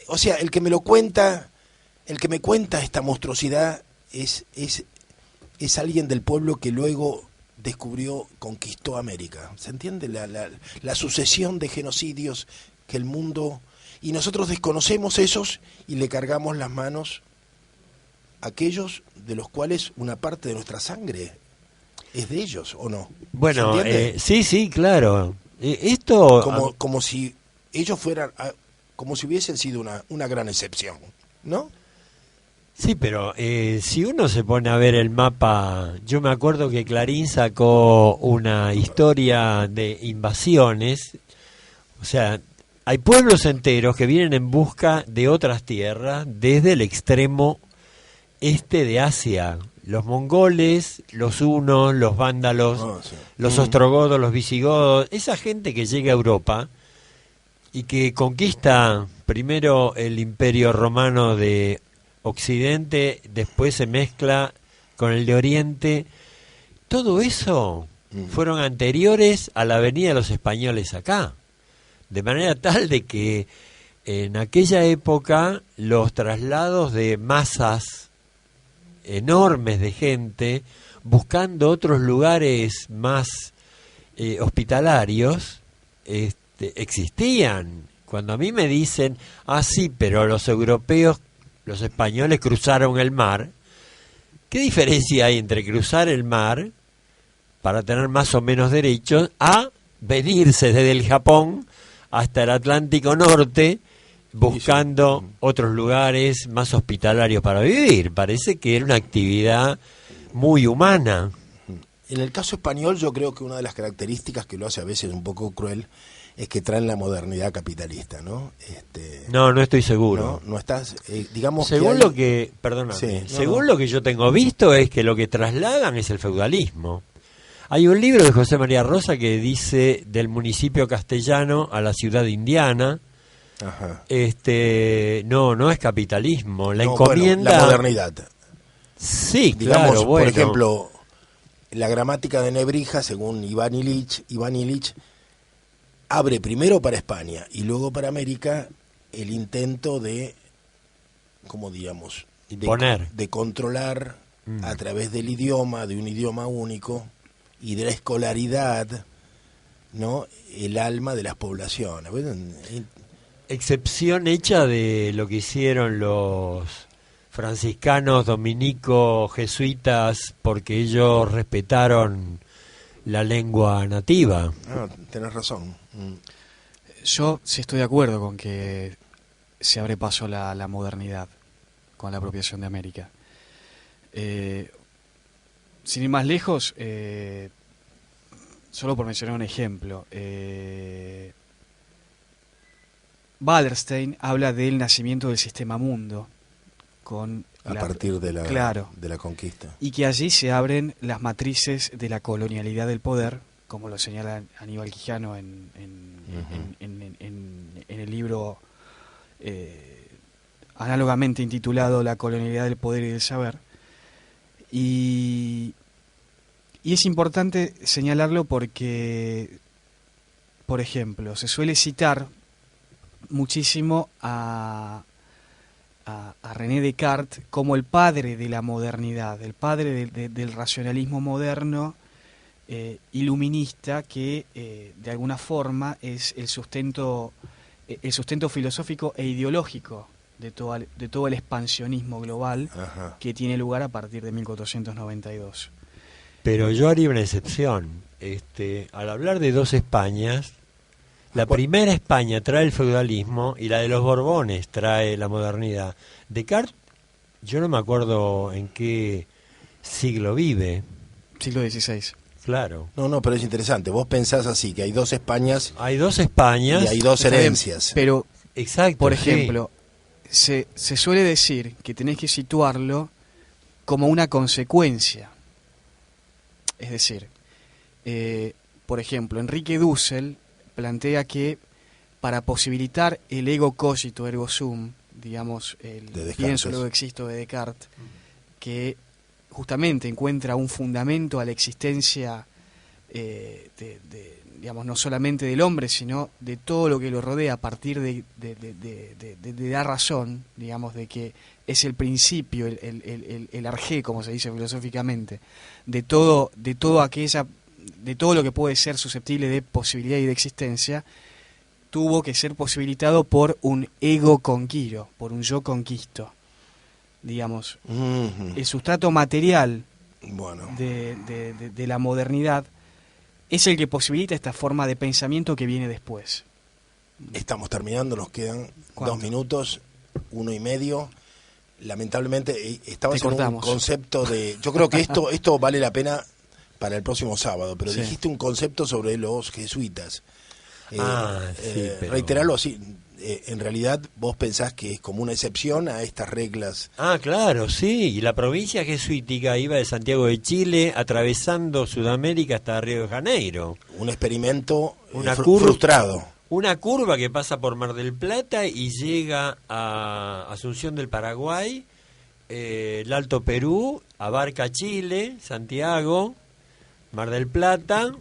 o sea, el que me cuenta esta monstruosidad es alguien del pueblo que luego conquistó América. ¿Se entiende? La sucesión de genocidios que el mundo... Y nosotros desconocemos esos y le cargamos las manos a aquellos de los cuales una parte de nuestra sangre es de ellos, ¿o no? Bueno, sí, claro. Esto... Como si ellos fueran... como si hubiesen sido una gran excepción, ¿no? Sí, pero si uno se pone a ver el mapa, yo me acuerdo que Clarín sacó una historia de invasiones, o sea, hay pueblos enteros que vienen en busca de otras tierras desde el extremo este de Asia, los mongoles, los hunos, los vándalos, los ostrogodos, los visigodos, esa gente que llega a Europa y que conquista primero el Imperio Romano de Occidente, después se mezcla con el de Oriente. Todo eso fueron anteriores a la venida de los españoles acá, de manera tal de que en aquella época los traslados de masas enormes de gente buscando otros lugares más hospitalarios existían. Cuando a mí me dicen, sí, pero los europeos, los españoles cruzaron el mar, ¿qué diferencia hay entre cruzar el mar para tener más o menos derechos a venirse desde el Japón hasta el Atlántico Norte buscando otros lugares más hospitalarios para vivir? Parece que era una actividad muy humana. En el caso español yo creo que una de las características que lo hace a veces un poco cruel es que traen la modernidad capitalista, ¿no? No estoy seguro. No estás, digamos según que lo que, perdóname, según lo que yo tengo visto es que lo que trasladan es el feudalismo. Hay un libro de José María Rosa que dice del municipio castellano a la ciudad indiana. Ajá. No es capitalismo, la encomienda, la modernidad. Sí, digamos, claro, bueno. Por ejemplo, la gramática de Nebrija, según Iván Illich abre primero para España y luego para América el intento de ¿cómo digamos? Imponer. De controlar a través del idioma, de un idioma único y de la escolaridad, ¿no? El alma de las poblaciones. Excepción hecha de lo que hicieron los franciscanos, dominicos, jesuitas, porque ellos respetaron la lengua nativa. Tenés razón. Yo sí estoy de acuerdo con que se abre paso a la modernidad con la apropiación de América. Sin ir más lejos, solo por mencionar un ejemplo, Wallerstein habla del nacimiento del sistema mundo a partir de la conquista, y que allí se abren las matrices de la colonialidad del poder, como lo señala Aníbal Quijano en el libro análogamente intitulado La colonialidad del poder y del saber. Y es importante señalarlo porque, por ejemplo, se suele citar muchísimo a René Descartes como el padre de la modernidad, el padre del racionalismo moderno iluminista, que de alguna forma es el sustento filosófico e ideológico de todo el expansionismo global. Ajá. Que tiene lugar a partir de 1492. Pero yo haría una excepción. Al hablar de dos Españas, la primera España trae el feudalismo y la de los Borbones trae la modernidad. Descartes, yo no me acuerdo en qué siglo vive. Siglo XVI. Claro. No, pero es interesante. Vos pensás así, que hay dos Españas. Hay dos Españas. Y hay dos herencias. Pero, exacto, por ejemplo, se suele decir que tenés que situarlo como una consecuencia. Es decir, por ejemplo, Enrique Dussel plantea que para posibilitar el ego cogito ergo sum, digamos, el pienso luego existo de Descartes, que justamente encuentra un fundamento a la existencia digamos, no solamente del hombre, sino de todo lo que lo rodea, a partir de la razón, digamos, de que es el principio, el arjé, como se dice filosóficamente, de todo lo que puede ser susceptible de posibilidad y de existencia, tuvo que ser posibilitado por un ego conquiro, por un yo conquisto, digamos. El sustrato material de la modernidad es el que posibilita esta forma de pensamiento que viene después. Estamos terminando, nos quedan 2 minutos, 1 y medio. Lamentablemente estabas en un concepto de... Yo creo que esto vale la pena para el próximo sábado, pero dijiste un concepto sobre los jesuitas. Pero... Reiterarlo así, en realidad vos pensás que es como una excepción a estas reglas. Claro, sí, y la provincia jesuítica iba de Santiago de Chile, atravesando Sudamérica hasta Río de Janeiro. Un experimento frustrado. Una curva que pasa por Mar del Plata y llega a Asunción del Paraguay, el Alto Perú, abarca Chile, Santiago, Mar del Plata,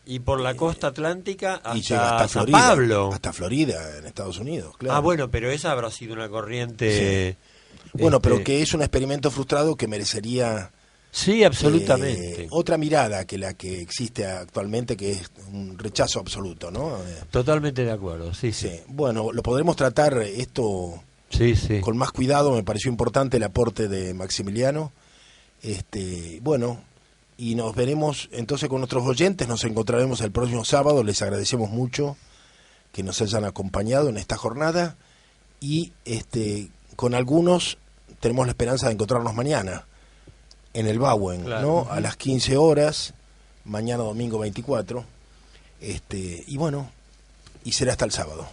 y por la costa atlántica hasta San Pablo. Hasta Florida, en Estados Unidos, claro. Bueno, pero esa habrá sido una corriente... Sí. Bueno, pero que es un experimento frustrado que merecería... Sí, absolutamente. Otra mirada que la que existe actualmente, que es un rechazo absoluto, ¿no? Totalmente de acuerdo, sí. Bueno, lo podremos tratar esto con más cuidado. Me pareció importante el aporte de Maximiliano. Bueno, y nos veremos entonces con nuestros oyentes. Nos encontraremos el próximo sábado. Les agradecemos mucho que nos hayan acompañado en esta jornada. Y con algunos tenemos la esperanza de encontrarnos mañana en el Bauen, claro, ¿no? A las 15 horas, mañana domingo 24. Y bueno, y será hasta el sábado.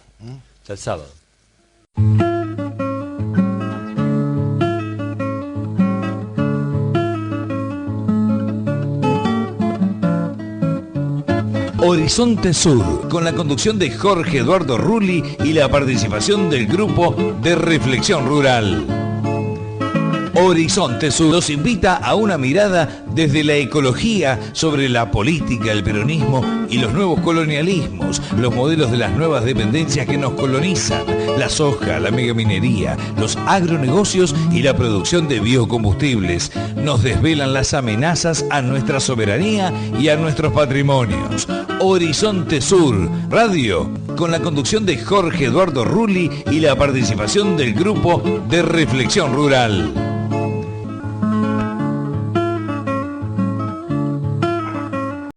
Hasta el sábado. Horizonte Sur, con la conducción de Jorge Eduardo Rulli y la participación del grupo de Reflexión Rural. Horizonte Sur los invita a una mirada desde la ecología sobre la política, el peronismo y los nuevos colonialismos, los modelos de las nuevas dependencias que nos colonizan, la soja, la megaminería, los agronegocios y la producción de biocombustibles. Nos desvelan las amenazas a nuestra soberanía y a nuestros patrimonios. Horizonte Sur Radio, con la conducción de Jorge Eduardo Rulli y la participación del grupo de Reflexión Rural.